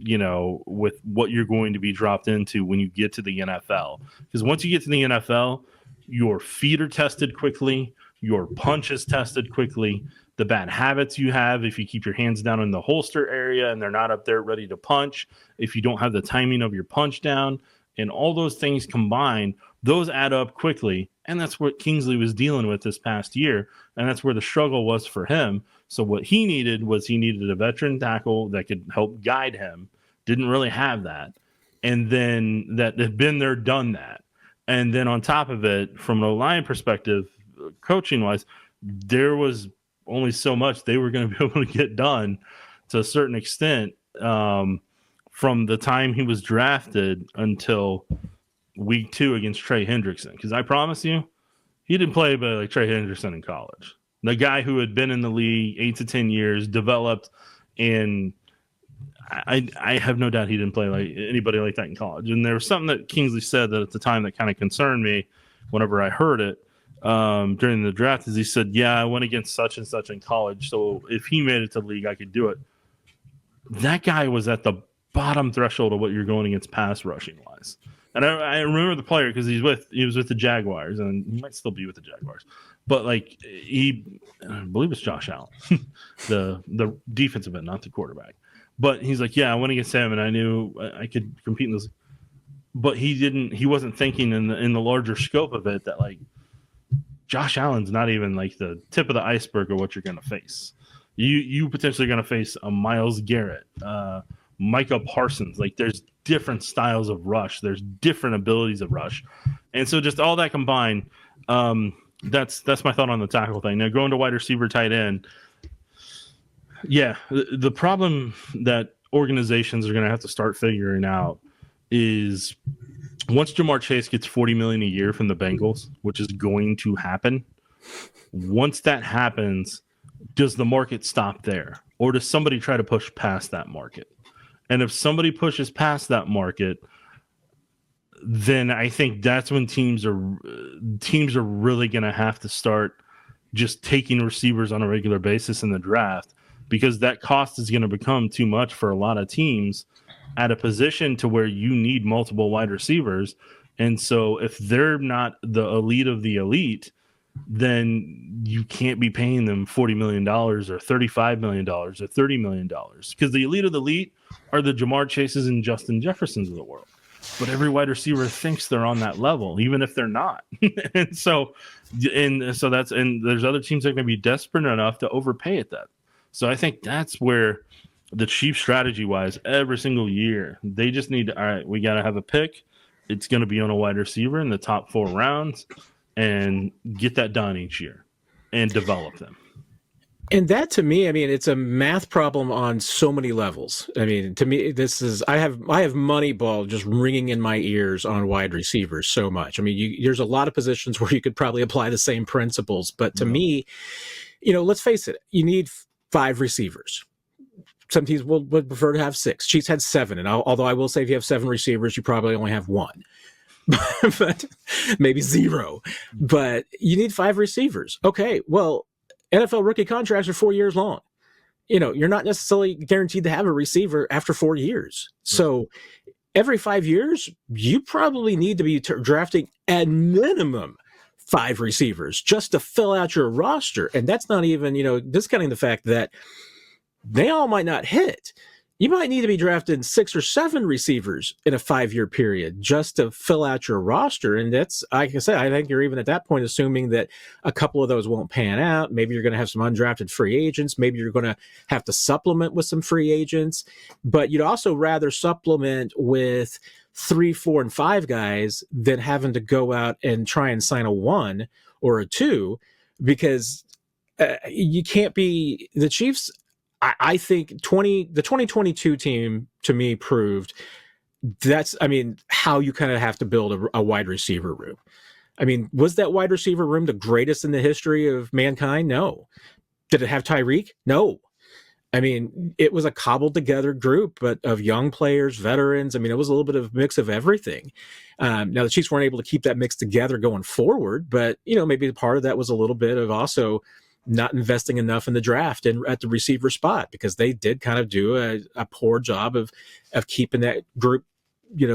what you're going to be dropped into when you get to the NFL. Because once you get to the NFL, your feet are tested quickly, your punch is tested quickly, the bad habits you have, if you keep your hands down in the holster area and they're not up there ready to punch, if you don't have the timing of your punch down, and all those things combined, those add up quickly. And that's what Kingsley was dealing with this past year. And that's where the struggle was for him. So what he needed a veteran tackle that could help guide him. Didn't really have that. And then that had been there, done that. And then on top of it, from an O-line perspective, coaching wise, there was only so much they were going to be able to get done to a certain extent from the time he was drafted until week 2 against Trey Hendrickson. Because I promise you, he didn't play like Trey Hendrickson in college. The guy who had been in the league 8 to 10 years, developed, and I have no doubt he didn't play like anybody like that in college. And there was something that Kingsley said that at the time that kind of concerned me whenever I heard it during the draft, is he said, yeah, I went against such and such in college, so if he made it to the league, I could do it. That guy was at the bottom threshold of what you're going against pass rushing wise. And I remember the player because he was with the Jaguars, and he might still be with the Jaguars. But like I believe it's Josh Allen, the defensive end, not the quarterback. But he's like, yeah, I went against him, and I knew I could compete in this. But he wasn't thinking in the larger scope of it that like Josh Allen's not even like the tip of the iceberg of what you're going to face. You potentially going to face a Myles Garrett, Micah Parsons. Like there's different styles of rush. There's different abilities of rush. And so just all that combined, that's my thought on the tackle thing. Now going to wide receiver, tight end. Yeah, the problem that organizations are going to have to start figuring out is once Jamar Chase gets $40 million a year from the Bengals, which is going to happen, once that happens, does the market stop there? Or does somebody try to push past that market? And if somebody pushes past that market, then I think that's when teams are really going to have to start just taking receivers on a regular basis in the draft, because that cost is going to become too much for a lot of teams at a position to where you need multiple wide receivers. And so if they're not the elite of the elite, then you can't be paying them $40 million or $35 million or $30 million, because the elite of the elite are the Jamar Chases and Justin Jeffersons of the world. But every wide receiver thinks they're on that level, even if they're not. and so there's other teams that are going to be desperate enough to overpay at that. So I think that's where the Chiefs strategy wise, every single year, they just need to, all right, we got to have a pick. It's going to be on a wide receiver in the top 4 rounds, and get that done each year and develop them. And that, to me, I mean, it's a math problem on so many levels. I mean, to me, I have Moneyball just ringing in my ears on wide receivers so much. I mean, there's a lot of positions where you could probably apply the same principles, but to me, let's face it, you need 5 receivers. Some teams would prefer to have 6. Chiefs had 7, and although I will say if you have 7 receivers, you probably only have 1. But maybe 0. But you need 5 receivers. Okay, well, NFL rookie contracts are 4 years long. You're not necessarily guaranteed to have a receiver after 4 years. So every 5 years, you probably need to be drafting at minimum 5 receivers just to fill out your roster. And that's not even, discounting the fact that they all might not hit. You might need to be drafting 6 or 7 receivers in a 5-year period just to fill out your roster. And that's, like I said, I think you're even at that point assuming that a couple of those won't pan out. Maybe you're going to have some undrafted free agents. Maybe you're going to have to supplement with some free agents. But you'd also rather supplement with 3, 4, and 5 guys than having to go out and try and sign a 1 or a 2, because you can't be the Chiefs. I think the 2022 team, to me, proved how you kind of have to build a wide receiver room. I mean, was that wide receiver room the greatest in the history of mankind? No. Did it have Tyreek? No. I mean, it was a cobbled together group, but of young players, veterans. I mean, it was a little bit of a mix of everything. Now the Chiefs weren't able to keep that mix together going forward, but maybe part of that was a little bit of also not investing enough in the draft and at the receiver spot, because they did kind of do a poor job of keeping that group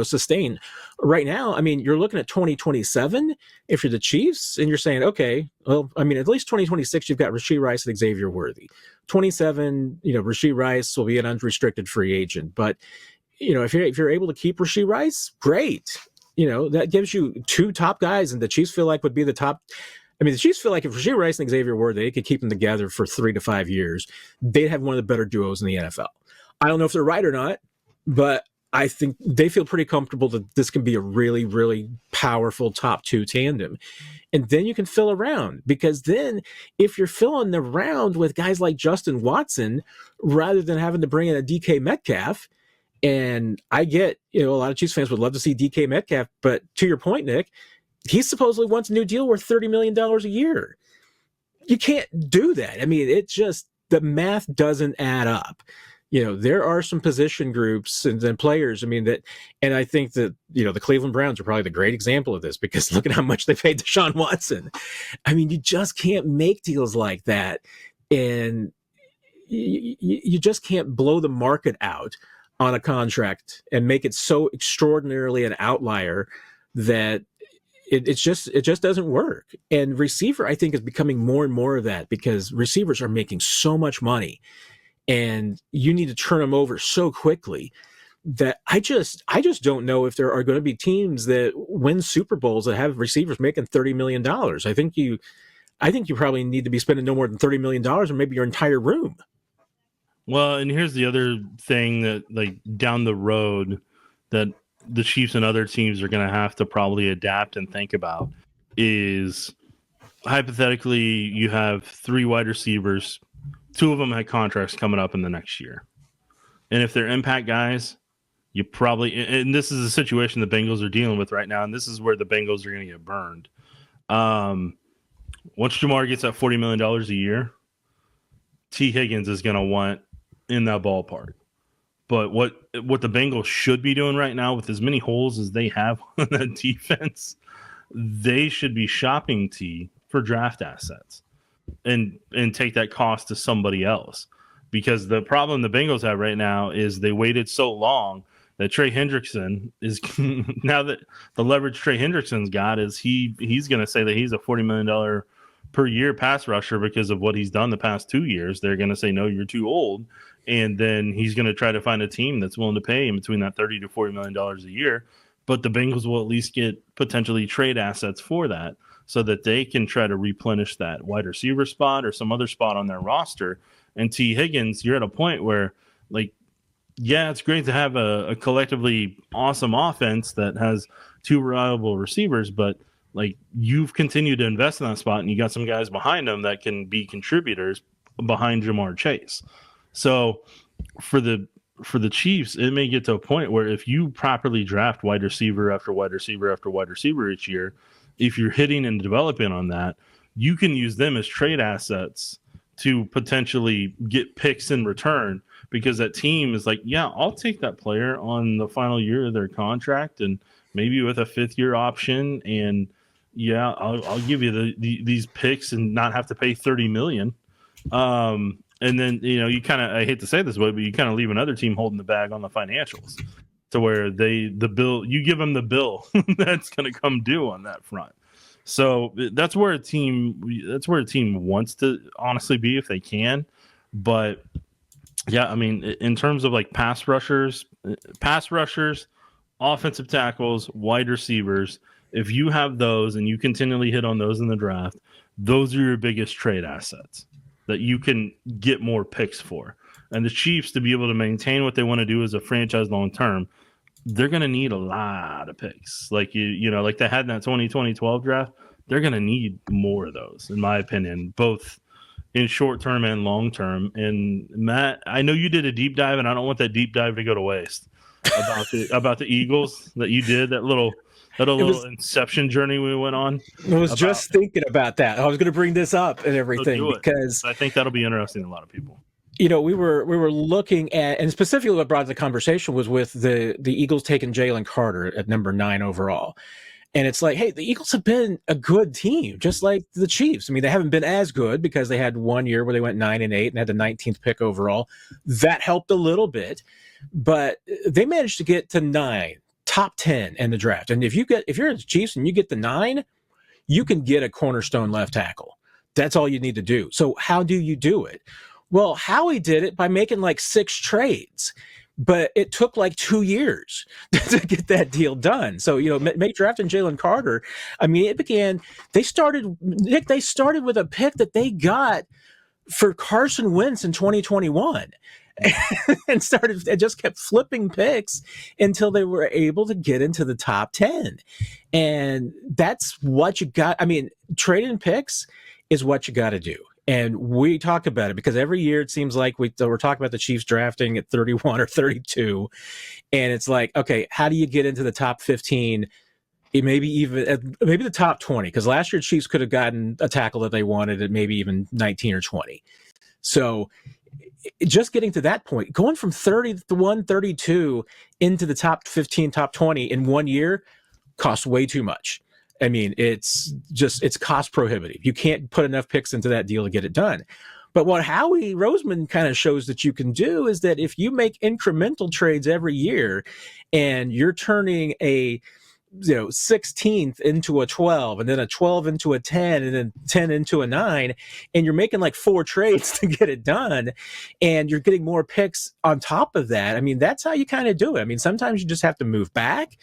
sustained. Right now, I mean, you're looking at 2027 if you're the Chiefs, and you're saying, okay, well, I mean, at least 2026 you've got Rashee Rice and Xavier Worthy. 27, Rashee Rice will be an unrestricted free agent, but if you're able to keep Rashee Rice, great. That gives you two top guys, and the Chiefs feel like would be the top. I mean, the Chiefs feel like if Rashee Rice and Xavier Worthy, they could keep them together for 3 to 5 years, they'd have one of the better duos in the NFL. I don't know if they're right or not, but I think they feel pretty comfortable that this can be a really, really powerful top 2 tandem. And then you can fill around, because then if you're filling the round with guys like Justin Watson, rather than having to bring in a DK Metcalf, and I get, a lot of Chiefs fans would love to see DK Metcalf, but to your point, Nick, he supposedly wants a new deal worth $30 million a year. You can't do that. I mean, the math doesn't add up. There are some position groups and then players. I mean, and I think that, the Cleveland Browns are probably the great example of this, because look at how much they paid Deshaun Watson. I mean, you just can't make deals like that. And you just can't blow the market out on a contract and make it so extraordinarily an outlier that it just doesn't work. And receiver, I think, is becoming more and more of that, because receivers are making so much money, and you need to turn them over so quickly that I just don't know if there are going to be teams that win Super Bowls that have receivers making $30 million. I think you probably need to be spending no more than $30 million, or maybe your entire room. Well, and here's the other thing that, like, down the road that the Chiefs and other teams are going to have to probably adapt and think about is, hypothetically, you have 3 wide receivers. 2 of them had contracts coming up in the next year. And if they're impact guys, you probably, and this is a situation the Bengals are dealing with right now, and this is where the Bengals are going to get burned. Once Jamar gets that $40 million a year, T. Higgins is going to want in that ballpark. But what the Bengals should be doing right now, with as many holes as they have on that defense, they should be shopping T for draft assets and take that cost to somebody else. Because the problem the Bengals have right now is they waited so long that Trey Hendrickson is now that the leverage Trey Hendrickson's got is he's going to say that he's a $40 million per year pass rusher because of what he's done the past 2 years. They're going to say, no, you're too old. And then he's going to try to find a team that's willing to pay him between that $30 to $40 million a year. But the Bengals will at least get potentially trade assets for that, so that they can try to replenish that wide receiver spot or some other spot on their roster. And T. Higgins, you're at a point where, like, yeah, it's great to have a collectively awesome offense that has 2 reliable receivers, but, like, you've continued to invest in that spot, and you got some guys behind them that can be contributors behind Jamar Chase. So for the Chiefs, it may get to a point where if you properly draft wide receiver after wide receiver after wide receiver each year, if you're hitting and developing on that, you can use them as trade assets to potentially get picks in return, because that team is like, yeah, I'll take that player on the final year of their contract and maybe with a 5th-year option, and yeah, I'll give you these picks and not have to pay $30 million. And then, you kind of, I hate to say this way, but you kind of leave another team holding the bag on the financials, to where you give them the bill that's going to come due on that front. So that's where a team wants to honestly be if they can. But yeah, I mean, in terms of like pass rushers, offensive tackles, wide receivers, if you have those and you continually hit on those in the draft, those are your biggest trade assets that you can get more picks for. And the Chiefs, to be able to maintain what they want to do as a franchise long term, they're going to need a lot of picks. Like like they had in that 2012 draft, they're going to need more of those, in my opinion, both in short term and long term. And Matt, I know you did a deep dive, and I don't want that deep dive to go to waste about the Eagles that you did, that little inception journey we went on. I was just thinking about that. I was going to bring this up and everything, because I think that'll be interesting to a lot of people. we were looking at, and specifically what brought the conversation was with the Eagles taking Jalen Carter at number 9 overall. And it's like, hey, the Eagles have been a good team, just like the Chiefs. I mean, they haven't been as good because they had one year where they went 9-8 and had the 19th pick overall. That helped a little bit, but they managed to get to 9, top 10 in the draft. And if you're the Chiefs and you get the 9, you can get a cornerstone left tackle. That's all you need to do. So how do you do it? Well, Howie did it by making like 6 trades. But it took like 2 years to get that deal done. So, make drafting Jalen Carter. I mean, they started with a pick that they got for Carson Wentz in 2021 and just kept flipping picks until they were able to get into the top 10. And that's what you got. I mean, trading picks is what you got to do. And we talk about it because every year it seems like we're talking about the Chiefs drafting at 31 or 32. And it's like, okay, how do you get into the top 15? Maybe the top 20, because last year Chiefs could have gotten a tackle that they wanted at maybe even 19 or 20. So just getting to that point, going from 31, 32 into the top 15, top 20 in 1 year costs way too much. I mean, it's cost prohibitive. You can't put enough picks into that deal to get it done. But what Howie Roseman kind of shows that you can do is that if you make incremental trades every year and you're turning a 16th into a 12 and then a 12 into a 10 and then 10 into a 9, and you're making like 4 trades to get it done and you're getting more picks on top of that. I mean, that's how you kind of do it. I mean, sometimes you just have to move back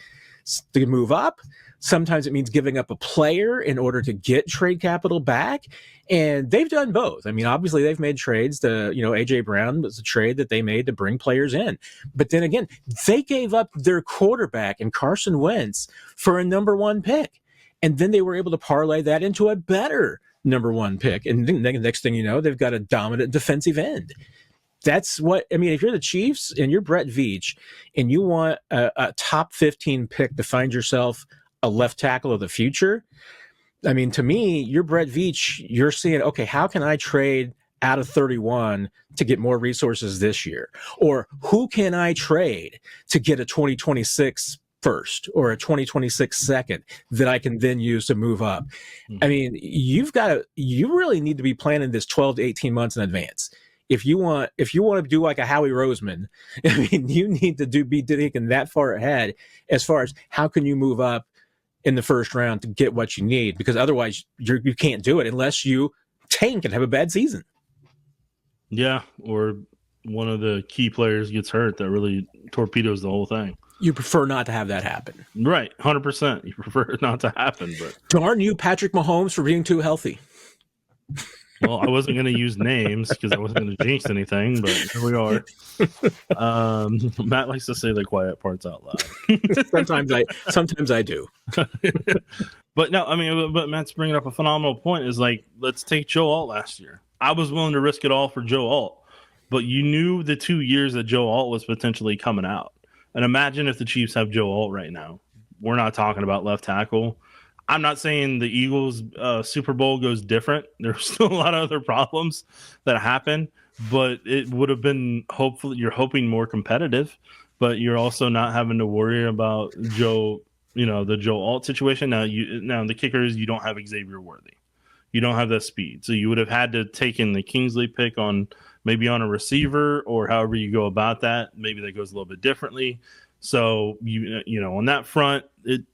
to move up. Sometimes it means giving up a player in order to get trade capital back. And they've done both. I mean, obviously they've made trades. AJ Brown was a trade that they made to bring players in. But then again, they gave up their quarterback in Carson Wentz for a number 1 pick. And then they were able to parlay that into a better number 1 pick. And then the next thing you know, they've got a dominant defensive end. That's what, I mean, if you're the Chiefs and you're Brett Veach and you want a top 15 pick to find yourself a left tackle of the future, I mean, to me, you're Brett Veach, you're seeing, okay, how can I trade out of 31 to get more resources this year? Or who can I trade to get a 2026 first or a 2026 second that I can then use to move up? I mean, you really need to be planning this 12 to 18 months in advance. If you want to do like a Howie Roseman, I mean, you need to be thinking that far ahead as far as how can you move up in the first round to get what you need, because otherwise you can't do it unless you tank and have a bad season. Yeah, or one of the key players gets hurt that really torpedoes the whole thing. You prefer not to have that happen. Right, 100%. You prefer it not to happen. But darn you, Patrick Mahomes, for being too healthy. Well, I wasn't going to use names because I wasn't going to jinx anything, but here we are. Matt likes to say the quiet parts out loud. Sometimes I do. But no, I mean, but Matt's bringing up a phenomenal point. Is like, let's take Joe Alt last year. I was willing to risk it all for Joe Alt, but you knew the 2 years that Joe Alt was potentially coming out. And imagine if the Chiefs have Joe Alt right now. We're not talking about left tackle. I'm not saying the Eagles Super Bowl goes different. There's still a lot of other problems that happen, but it would have been, hopefully you're hoping, more competitive, but you're also not having to worry about Joe, the Joe Alt situation. Now the kicker is you don't have Xavier Worthy. You don't have that speed. So you would have had to take in the Kingsley pick on a receiver, or however you go about that. Maybe that goes a little bit differently. So on that front, it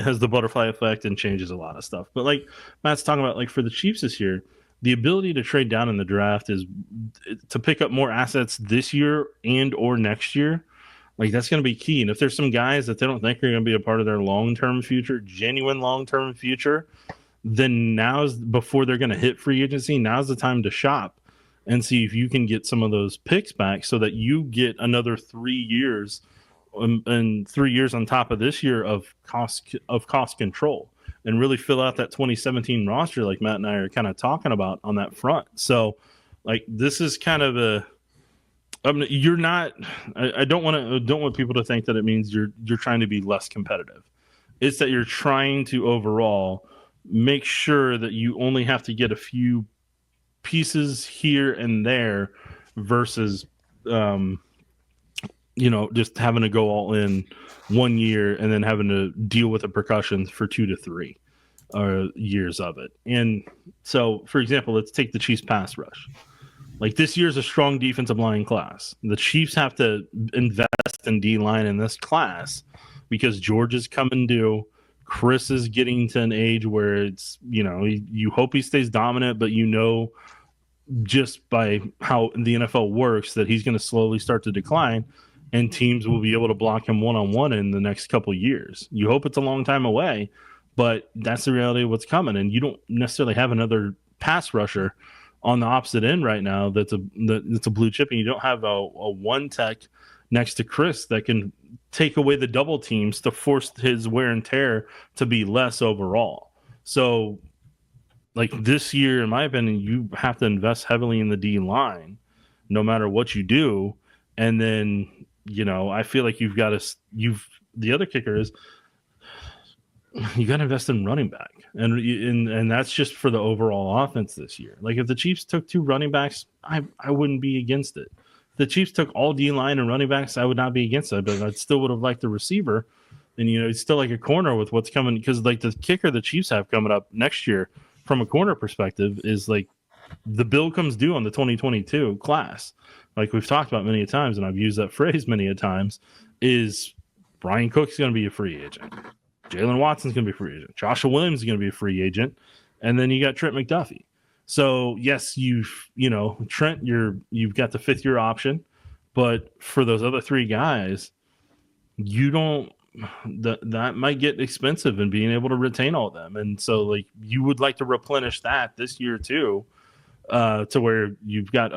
has the butterfly effect and changes a lot of stuff. But like Matt's talking about, like for the Chiefs this year, the ability to trade down in the draft is to pick up more assets this year and or next year. Like that's going to be key. And if there's some guys that they don't think are going to be a part of their long-term future, genuine long-term future, then before they're going to hit free agency, now's the time to shop and see if you can get some of those picks back so that you get another 3 years and 3 years on top of this year of cost control, and really fill out that 2017 roster like Matt and I are kind of talking about on that front. So like this is kind of you're not, I don't want people to think that it means you're trying to be less competitive. It's that you're trying to overall make sure that you only have to get a few pieces here and there versus, just having to go all in 1 year and then having to deal with the repercussions for 2 to 3 years of it. And so, for example, let's take the Chiefs pass rush. Like, this year's a strong defensive line class. The Chiefs have to invest in D-line in this class because George is coming due. Chris is getting to an age where it's, you hope he stays dominant, but just by how the NFL works that he's going to slowly start to decline, and teams will be able to block him one-on-one in the next couple of years. You hope it's a long time away, but that's the reality of what's coming. And you don't necessarily have another pass rusher on the opposite end right now that's a blue chip, and you don't have a one tech next to Chris that can take away the double teams to force his wear and tear to be less overall. So, like, this year, in my opinion, you have to invest heavily in the D line no matter what you do. And then, I feel like the other kicker is you got to invest in running back. And that's just for the overall offense this year. Like, if the Chiefs took 2 running backs, I wouldn't be against it. If the Chiefs took all D-line and running backs, I would not be against it, but I still would have liked the receiver. And, it's still like a corner with what's coming, because, like, the kicker the Chiefs have coming up next year from a corner perspective is, like, the bill comes due on the 2022 class. Like we've talked about many a times, and I've used that phrase many a times, is Brian Cook's going to be a free agent. Jalen Watson's going to be a free agent. Joshua Williams is going to be a free agent. And then you got Trent McDuffie. So, yes, Trent, you've got the 5th-year option. But for those other 3 guys, that might get expensive in being able to retain all of them. And so, like, you would like to replenish that this year too, to where you've got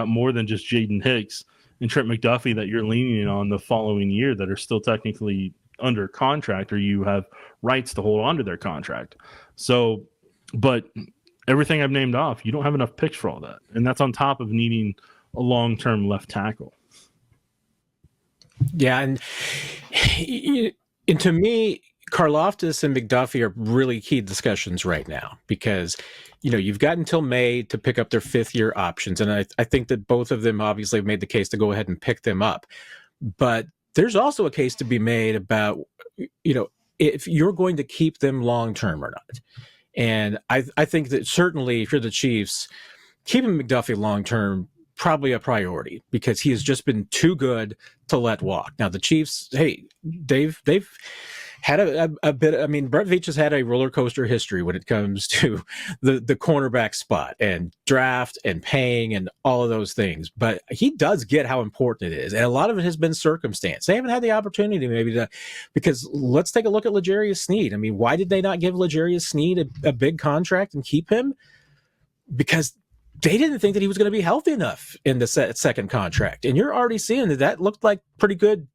more than just Jaden Hicks and Trent McDuffie that you're leaning on the following year that are still technically under contract, or you have rights to hold on to their contract. So, but everything I've named off, you don't have enough picks for all that. And that's on top of needing a long-term left tackle. Yeah. And to me, Karlaftis and McDuffie are really key discussions right now, because you've got until May to pick up their 5th-year options. And I think that both of them obviously have made the case to go ahead and pick them up. But there's also a case to be made about, if you're going to keep them long-term or not. And I think that certainly if you're the Chiefs, keeping McDuffie long-term, probably a priority, because he has just been too good to let walk. Now, the Chiefs, hey, they've had a bit. I mean, Brett Veach has had a roller coaster history when it comes to the cornerback spot and draft and paying and all of those things. But he does get how important it is, and a lot of it has been circumstance. They haven't had the opportunity because let's take a look at L'Jarius Sneed. I mean, why did they not give L'Jarius Sneed a big contract and keep him? Because they didn't think that he was going to be healthy enough in the second contract, and you're already seeing that looked like pretty good.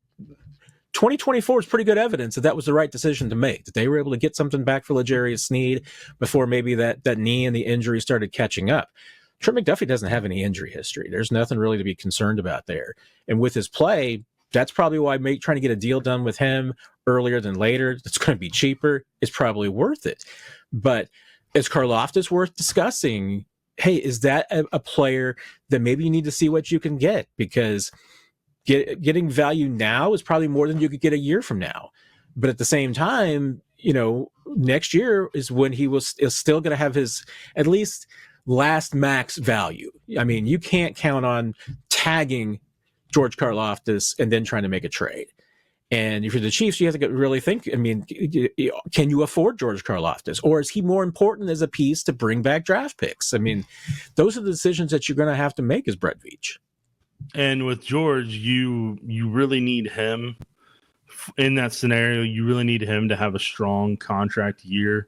2024 is pretty good evidence that was the right decision to make, that they were able to get something back for L'Jarius Sneed before maybe that knee and the injury started catching up. Trent McDuffie doesn't have any injury history. There's nothing really to be concerned about there. And with his play, that's probably why trying to get a deal done with him earlier than later, it's going to be cheaper, is probably worth it. But is Karlaftis worth discussing? Hey, is that a player that maybe you need to see what you can get? Because getting value now is probably more than you could get a year from now. But at the same time, next year is when is still going to have his at least last max value. I mean, you can't count on tagging George Karlaftis and then trying to make a trade. And if you're the Chiefs, you have to really think, I mean, can you afford George Karlaftis? Or is he more important as a piece to bring back draft picks? I mean, those are the decisions that you're going to have to make as Brett Veach. And with George, you really need him in that scenario. You really need him to have a strong contract year,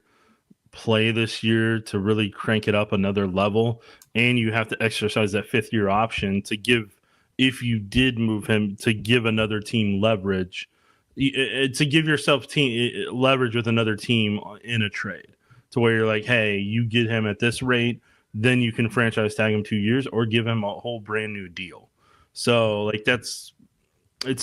play this year to really crank it up another level. And you have to exercise that 5th-year option to give, if you did move him, to give another team leverage, to give yourself leverage with another team in a trade, to where you're like, hey, you get him at this rate, then you can franchise tag him 2 years or give him a whole brand new deal. So, like, it's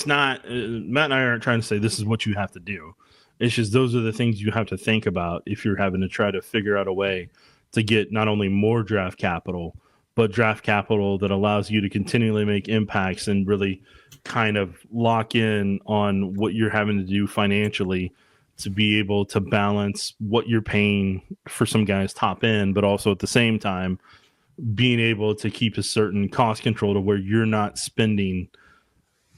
not, Matt and I aren't trying to say this is what you have to do. It's just those are the things you have to think about if you're having to try to figure out a way to get not only more draft capital, but draft capital that allows you to continually make impacts and really kind of lock in on what you're having to do financially to be able to balance what you're paying for some guys top end, but also at the same time being able to keep a certain cost control to where you're not spending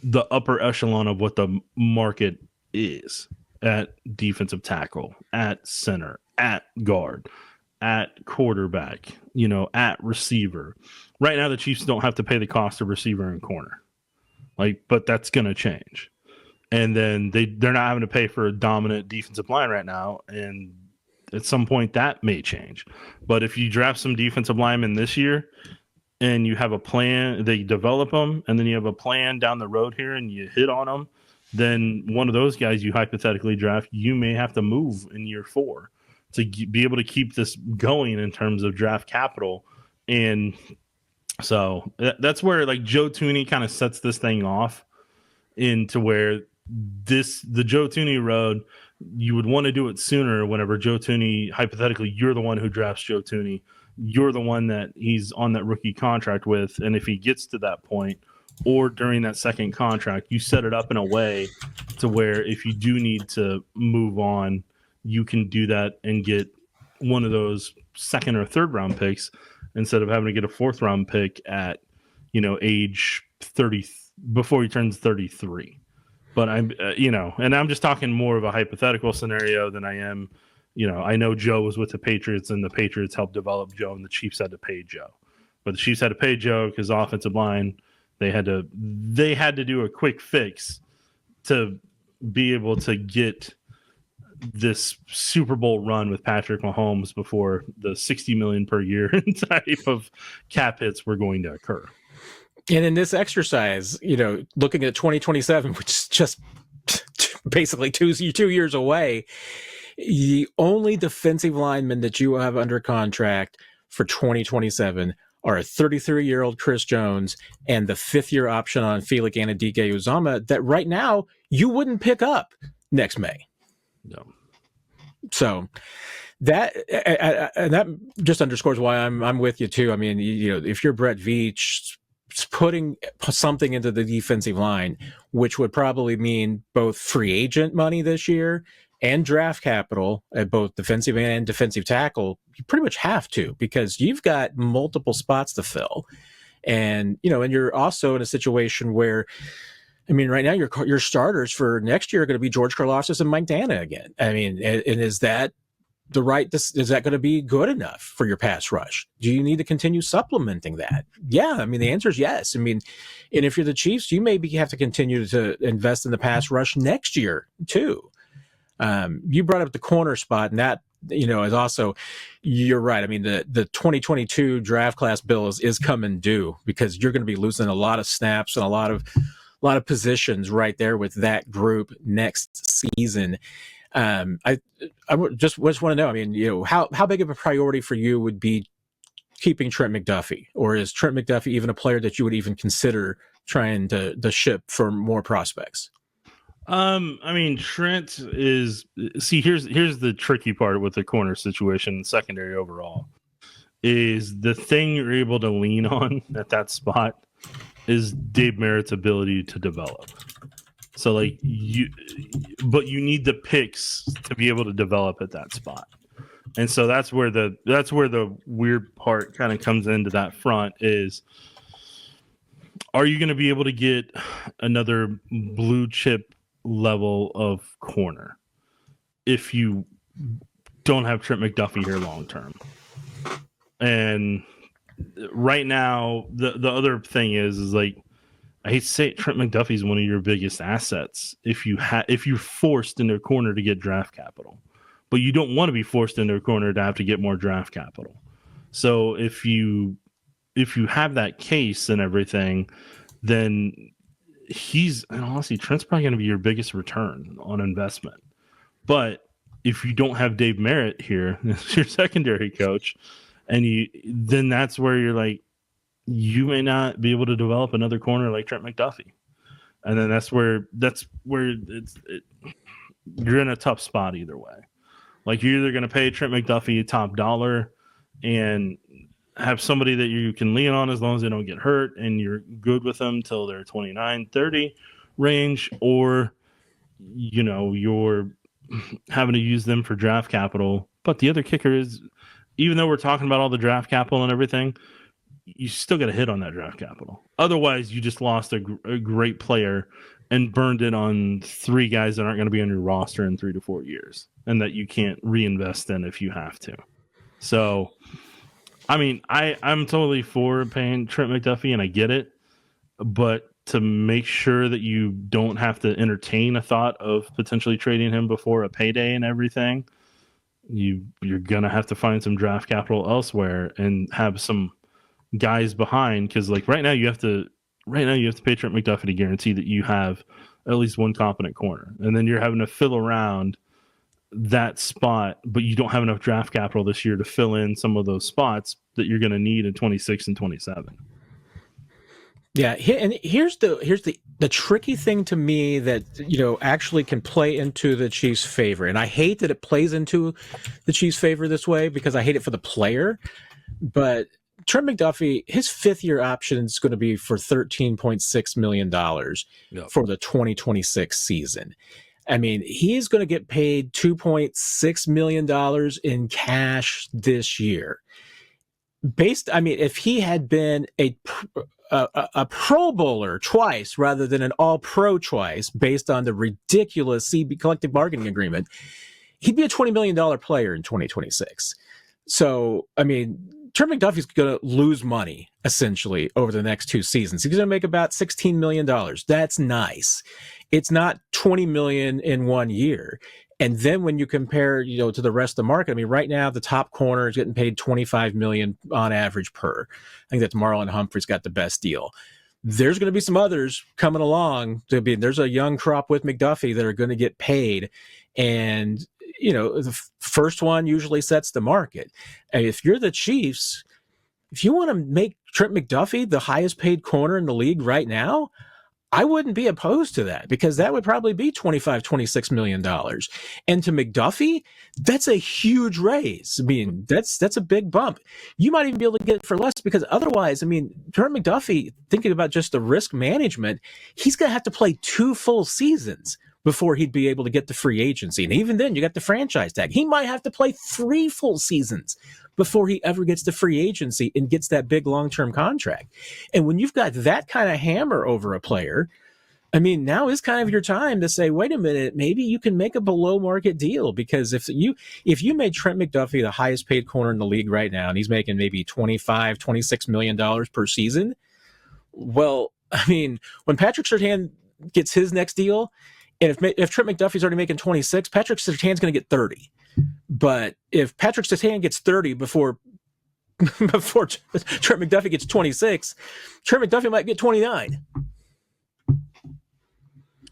the upper echelon of what the market is at defensive tackle, at center, at guard, at quarterback, at receiver. Right now, the Chiefs don't have to pay the cost of receiver and corner. But that's going to change. And then they're not having to pay for a dominant defensive line right now. And at some point that may change. But if you draft some defensive linemen this year and you have a plan, they develop them, and then you have a plan down the road here and you hit on them, then one of those guys you hypothetically draft, you may have to move in year 4 to be able to keep this going in terms of draft capital. And so that's where Joe Thuney kind of sets this thing off into where the Joe Thuney road, you would want to do it sooner whenever Joe Thuney, hypothetically, you're the one who drafts Joe Thuney. You're the one that he's on that rookie contract with. And if he gets to that point or during that second contract, you set it up in a way to where if you do need to move on, you can do that and get one of those second or third round picks instead of having to get a fourth round pick at, age 30 before he turns 33. But and I'm just talking more of a hypothetical scenario than I am. I know Joe was with the Patriots and the Patriots helped develop Joe and the Chiefs had to pay Joe. But the Chiefs had to pay Joe because the offensive line, they had to do a quick fix to be able to get this Super Bowl run with Patrick Mahomes before the $60 million per year type of cap hits were going to occur. And in this exercise, looking at 2027, which is just basically two years away, the only defensive lineman that you have under contract for 2027 are a 33-year-old Chris Jones and the 5th-year option on Felix Anudike-Uzomah that right now you wouldn't pick up next May. No. So that just underscores why I'm with you too. I mean, if you're Brett Veach, putting something into the defensive line, which would probably mean both free agent money this year and draft capital at both defensive and defensive tackle, you pretty much have to, because you've got multiple spots to fill. And, and you're also in a situation where, I mean, right now your starters for next year are going to be George Karlaftis and Mike Dana again. I mean, and is that is that going to be good enough for your pass rush? Do you need to continue supplementing that? Yeah. I mean, the answer is yes. I mean, and if you're the Chiefs, you maybe have to continue to invest in the pass rush next year too. You brought up the corner spot, and that, is also, you're right. I mean, the 2022 draft class bill is coming due because you're going to be losing a lot of snaps and a lot of positions right there with that group next season. I just want to know, I mean, how big of a priority for you would be keeping Trent McDuffie, or is Trent McDuffie even a player that you would even consider trying to ship for more prospects? I mean, Trent is, here's the tricky part with the corner situation, secondary overall, is the thing you're able to lean on at that spot is Dave Merritt's ability to develop. So but you need the picks to be able to develop at that spot. And so that's where the weird part kind of comes into that front is, are you going to be able to get another blue chip level of corner if you don't have Trent McDuffie here long term? And right now, the other thing is I hate to say it, Trent McDuffie is one of your biggest assets if you're forced into a corner to get draft capital, but you don't want to be forced into a corner to have to get more draft capital. So if you have that case and everything, then and honestly, Trent's probably going to be your biggest return on investment. But if you don't have Dave Merritt here as your secondary coach, then that's where you're like, you may not be able to develop another corner like Trent McDuffie. And then that's where you're in a tough spot either way. Like, you're either going to pay Trent McDuffie top dollar and have somebody that you can lean on as long as they don't get hurt, and you're good with them till they're 29, 30 range, or you're having to use them for draft capital. But the other kicker is, even though we're talking about all the draft capital and everything, you still got to hit on that draft capital. Otherwise, you just lost a great player and burned it on 3 guys that aren't going to be on your roster in 3 to 4 years, and that you can't reinvest in if you have to. So, I mean, I'm totally for paying Trent McDuffie, and I get it, but to make sure that you don't have to entertain a thought of potentially trading him before a payday and everything, you're gonna have to find some draft capital elsewhere and have some guys behind, because like right now you have to pay Trent McDuffie to guarantee that you have at least one competent corner, and then you're having to fill around that spot, but you don't have enough draft capital this year to fill in some of those spots that you're going to need in 26 and 27. Yeah, and here's the tricky thing to me that actually can play into the Chiefs' favor, and I hate that it plays into the Chiefs' favor this way because I hate it for the player. But Trent McDuffie, his 5th-year option is going to be for $13.6 million for the 2026 season. I mean, he's going to get paid $2.6 million in cash this year. If he had been a Pro Bowler twice rather than an All-Pro twice, based on the ridiculous CB collective bargaining agreement, he'd be a $20 million player in 2026. So, I mean, Trent McDuffie's going to lose money, essentially, over the next 2 seasons. He's going to make about $16 million. That's nice. It's not $20 million in 1 year. And then when you compare, to the rest of the market, I mean, right now the top corner is getting paid $25 million on average per. I think that's Marlon Humphrey's got the best deal. There's going to be some others coming along. There's a young crop with McDuffie that are going to get paid, and the first one usually sets the market. And if you're the Chiefs, if you want to make Trent McDuffie the highest paid corner in the league right now, I wouldn't be opposed to that, because that would probably be $26 million. And to McDuffie, that's a huge raise. I mean, that's a big bump. You might even be able to get it for less, because otherwise, I mean, Trent McDuffie, thinking about just the risk management, he's going to have to play 2 full seasons before he'd be able to get the free agency. And even then, you got the franchise tag. He might have to play 3 full seasons before he ever gets the free agency and gets that big long-term contract. And when you've got that kind of hammer over a player, I mean, now is kind of your time to say, wait a minute, maybe you can make a below-market deal. Because if you made Trent McDuffie the highest paid corner in the league right now, and he's making maybe $26 million per season, well, I mean, when Patrick Surtain gets his next deal, and if Trent McDuffie's already making 26, Patrick Surtain's going to get 30. But if Patrick Surtain gets 30 before Trent McDuffie gets 26, Trent McDuffie might get 29.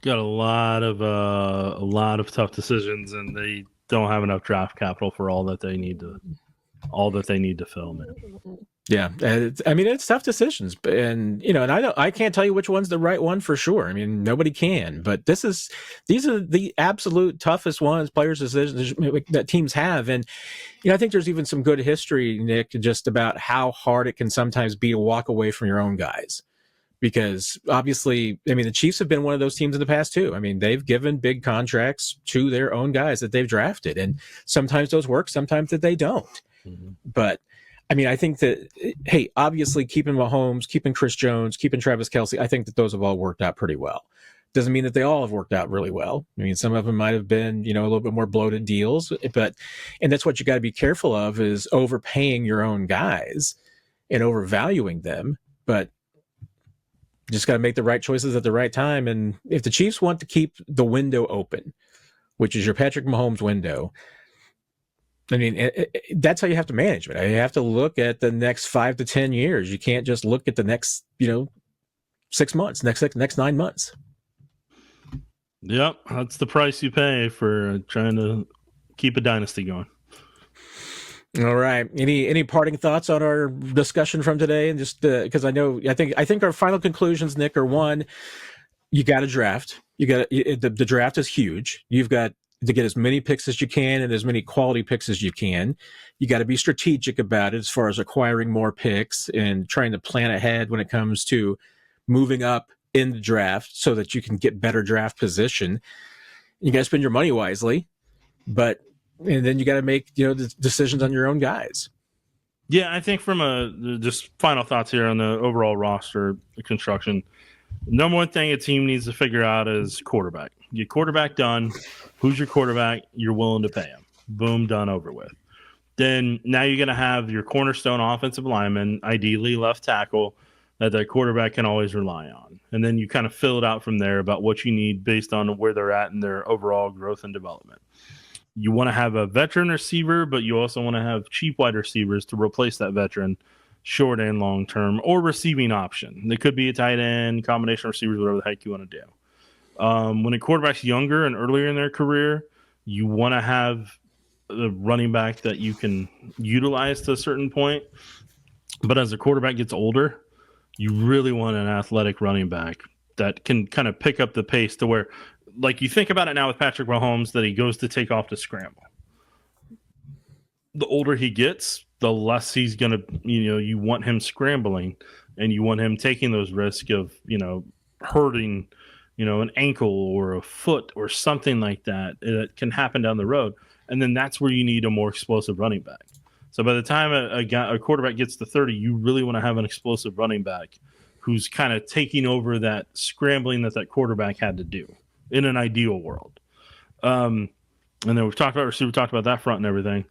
Got a lot of tough decisions, and they don't have enough draft capital for all that they need to fill, man. Yeah, I mean, it's tough decisions, and I can't tell you which one's the right one for sure. I mean, nobody can, but these are the absolute toughest ones, players' decisions that teams have. And I think there's even some good history, Nick, just about how hard it can sometimes be to walk away from your own guys. Because obviously, I mean, the Chiefs have been one of those teams in the past too. I mean, they've given big contracts to their own guys that they've drafted, and sometimes those work, sometimes that they don't. Mm-hmm. But I mean, I think that, hey, obviously keeping Mahomes, keeping Chris Jones, keeping Travis Kelce, I think that those have all worked out pretty well. Doesn't mean that they all have worked out really well. I mean, some of them might have been, a little bit more bloated deals, and that's what you got to be careful of, is overpaying your own guys and overvaluing them. But just got to make the right choices at the right time. And if the Chiefs want to keep the window open, which is your Patrick Mahomes window, I mean, that's how you have to manage it. You have to look at the next 5 to 10 years. You can't just look at the next, 6 months, next 9 months. Yep, that's the price you pay for trying to keep a dynasty going. All right. Any parting thoughts on our discussion from today? And just because I think our final conclusions, Nick, are: one, you got to draft. The draft is huge. You've got to get as many picks as you can and as many quality picks as you can. You got to be strategic about it as far as acquiring more picks and trying to plan ahead when it comes to moving up in the draft so that you can get better draft position. You got to spend your money wisely, and then you got to make, the decisions on your own guys. Yeah, I think from just final thoughts here on the overall roster construction, number one thing a team needs to figure out is quarterback. Get quarterback done. Who's your quarterback? You're willing to pay him. Boom, done, over with. Then now you're going to have your cornerstone offensive lineman, ideally left tackle, that the quarterback can always rely on. And then you kind of fill it out from there about what you need based on where they're at in their overall growth and development. You want to have a veteran receiver, but you also want to have cheap wide receivers to replace that veteran, short and long term, or receiving option. It could be a tight end, combination of receivers, whatever the heck you want to do. When a quarterback's younger and earlier in their career, you want to have the running back that you can utilize to a certain point. But as the quarterback gets older, you really want an athletic running back that can kind of pick up the pace to where, like, you think about it now with Patrick Mahomes, that he goes to take off to scramble. The older he gets, the less he's going to, you want him scrambling, and you want him taking those risks of, hurting, an ankle or a foot or something like that can happen down the road. And then that's where you need a more explosive running back. So by the time a quarterback gets to 30, you really want to have an explosive running back who's kind of taking over that scrambling that quarterback had to do in an ideal world. And then we've talked about receiver, talked about that front and everything.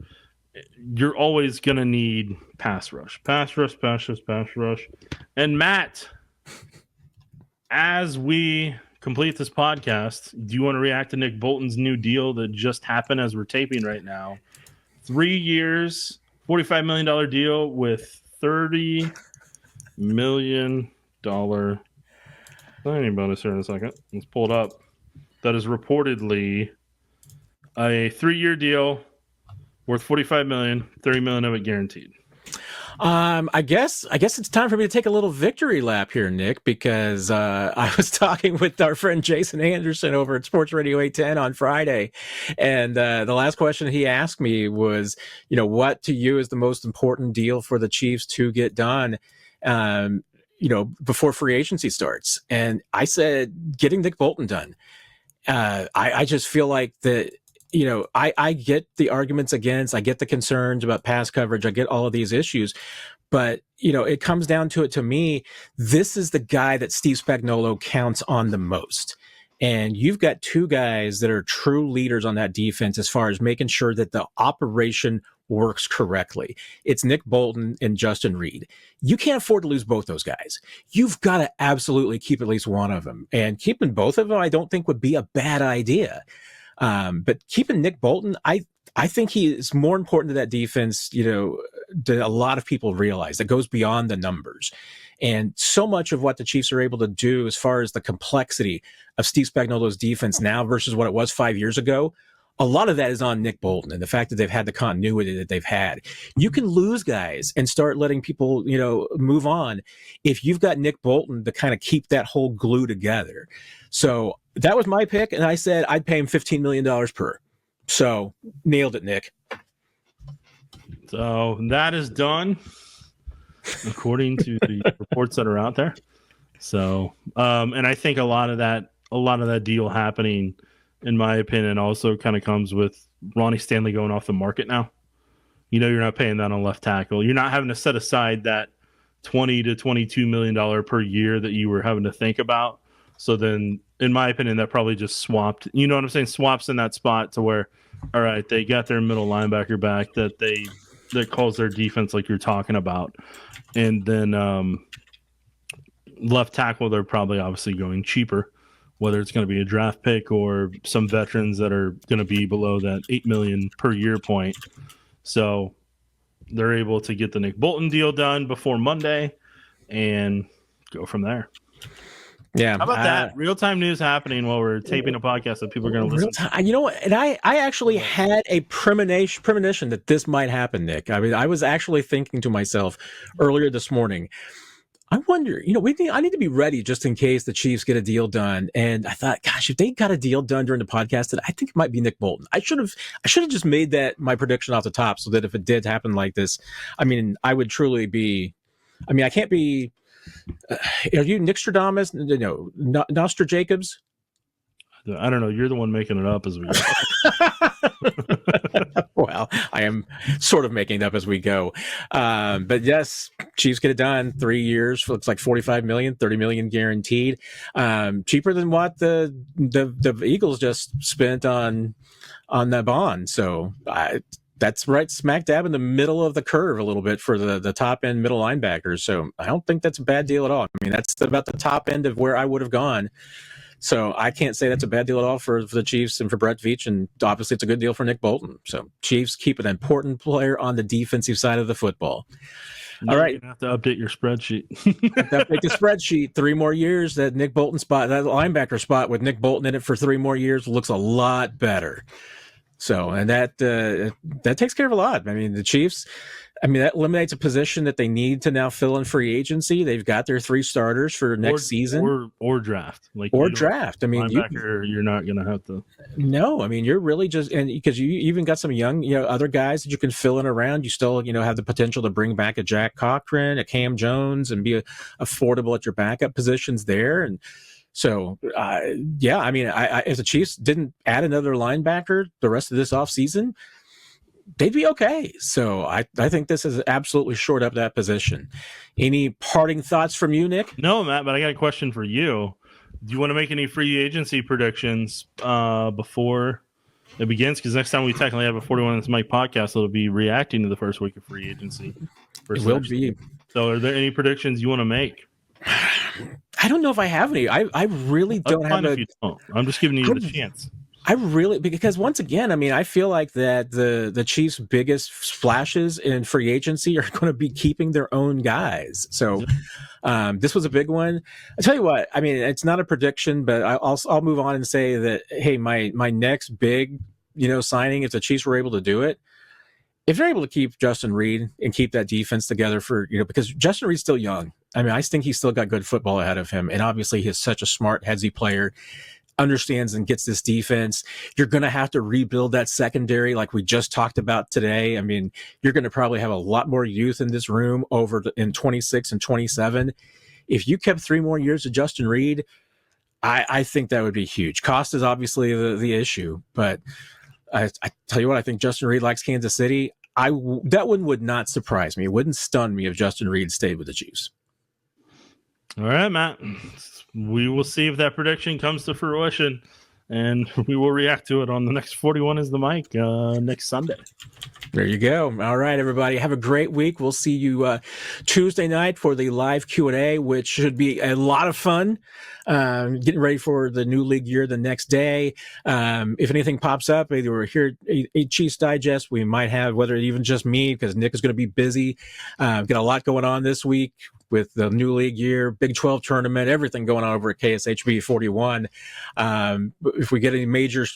You're always going to need pass rush. And Matt, as we complete this podcast, do you want to react to Nick Bolton's new deal that just happened as we're taping right now? 3 years, $45 million deal with $30 million signing bonus here in a second. Let's pull it up. That is reportedly a 3-year deal worth $45 million, $30 million of it guaranteed. I guess it's time for me to take a little victory lap here, Nick, because I was talking with our friend Jason Anderson over at Sports Radio 810 on Friday, and the last question he asked me was, what to you is the most important deal for the Chiefs to get done, before free agency starts? And I said, getting Nick Bolton done. I just feel like that. I get the arguments against, I get the concerns about pass coverage, I get all of these issues, but, it comes down to it. To me, this is the guy that Steve Spagnuolo counts on the most. And you've got two guys that are true leaders on that defense as far as making sure that the operation works correctly. It's Nick Bolton and Justin Reed. You can't afford to lose both those guys. You've got to absolutely keep at least one of them. And keeping both of them, I don't think would be a bad idea. But keeping Nick Bolton, I think he is more important to that defense, than a lot of people realize. That goes beyond the numbers. And so much of what the Chiefs are able to do as far as the complexity of Steve Spagnuolo's defense now versus what it was 5 years ago, a lot of that is on Nick Bolton and the fact that they've had the continuity that they've had. You can lose guys and start letting people, move on if you've got Nick Bolton to kind of keep that whole glue together. So that was my pick, and I said I'd pay him $15 million per. So nailed it, Nick. So that is done, according to the reports that are out there. So, and I think a lot of that deal happening, in my opinion, also kind of comes with Ronnie Stanley going off the market now. You're not paying that on left tackle. You're not having to set aside that $20 to $22 million per year that you were having to think about. So then, in my opinion, that probably just swapped. You know what I'm saying? Swaps in that spot to where, all right, they got their middle linebacker back that calls their defense like you're talking about. And then left tackle, they're probably obviously going cheaper, whether it's going to be a draft pick or some veterans that are going to be below that $8 million per year point. So they're able to get the Nick Bolton deal done before Monday and go from there. Yeah. How about that? Real-time news happening while we're taping a podcast that people are going to listen to. You know what? And I actually had a premonition that this might happen, Nick. I mean, I was actually thinking to myself earlier this morning, I wonder, I need to be ready just in case the Chiefs get a deal done. And I thought, gosh, if they got a deal done during the podcast, I think it might be Nick Bolton. I should have just made that my prediction off the top, so that if it did happen like this, I would truly be. I can't be. Are you Nickstradamus? No, Nostra Jacobs. I don't know. You're the one making it up as we go. Well, I am sort of making it up as we go. But yes, Chiefs get it done. 3 years. Looks like $45 million, $30 million guaranteed. Cheaper than what the Eagles just spent on that bond. So that's right smack dab in the middle of the curve a little bit for the top end middle linebackers. So I don't think that's a bad deal at all. That's about the top end of where I would have gone. So I can't say that's a bad deal at all for the Chiefs and for Brett Veach, and obviously it's a good deal for Nick Bolton. So Chiefs keep an important player on the defensive side of the football. All right. You have to update your spreadsheet. Update the spreadsheet. 3 more years. That Nick Bolton spot, that linebacker spot with Nick Bolton in it for 3 more years looks a lot better. So, and that takes care of a lot. The Chiefs, that eliminates a position that they need to now fill in free agency. They've got their 3 starters for next season. Or draft. Draft. You're not going to have to. No, you're really just, and because you even got some young, other guys that you can fill in around. You still, have the potential to bring back a Jack Cochran, a Cam Jones, and be affordable at your backup positions there. And so, if the Chiefs didn't add another linebacker the rest of this offseason, they'd be okay. So I think this is absolutely shored up that position. Any parting thoughts from you, Nick? No, Matt, but I got a question for you. Do you want to make any free agency predictions before it begins? Because next time we technically have a 41 This Mike podcast, it'll be reacting to the first week of free agency. It will be. So are there any predictions you want to make? I don't know if I have any. I really don't have if you don't. I'm just giving you the chance. Because once again, I feel like that the Chiefs' biggest splashes in free agency are going to be keeping their own guys. So this was a big one. I tell you what, it's not a prediction, but I'll move on and say that, hey, my next big, signing, if the Chiefs were able to do it, if they're able to keep Justin Reid and keep that defense together for, because Justin Reid's still young. I think he's still got good football ahead of him. And obviously he's such a smart, headsy player, understands and gets this defense. You're going to have to rebuild that secondary like we just talked about today. You're going to probably have a lot more youth in this room in 26 and 27. If you kept 3 more years of Justin Reid, I think that would be huge. Cost is obviously the issue, but I tell you what, I think Justin Reid likes Kansas City. That one would not surprise me. It wouldn't stun me if Justin Reid stayed with the Chiefs. All right, Matt. We will see if that prediction comes to fruition, and we will react to it on the next 41 Is the Mic next Sunday. There you go. All right, everybody. Have a great week. We'll see you Tuesday night for the live Q&A, which should be a lot of fun. Getting ready for the new league year the next day. If anything pops up, either we're here at Chiefs Digest, we might have, whether even just me, because Nick is going to be busy. Got a lot going on this week with the new league year, Big 12 tournament, everything going on over at KSHB 41. If we get any major,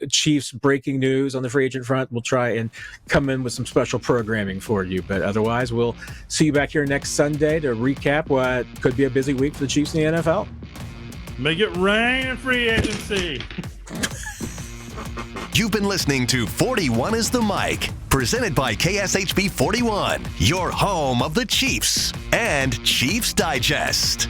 Chiefs breaking news on the free agent front, we'll try and come in with some special programming for you. But otherwise, we'll see you back here next Sunday to recap what could be a busy week for the Chiefs in the NFL. Make it rain in free agency. You've been listening to 41 Is the Mic, presented by KSHB 41, your home of the Chiefs and Chiefs Digest.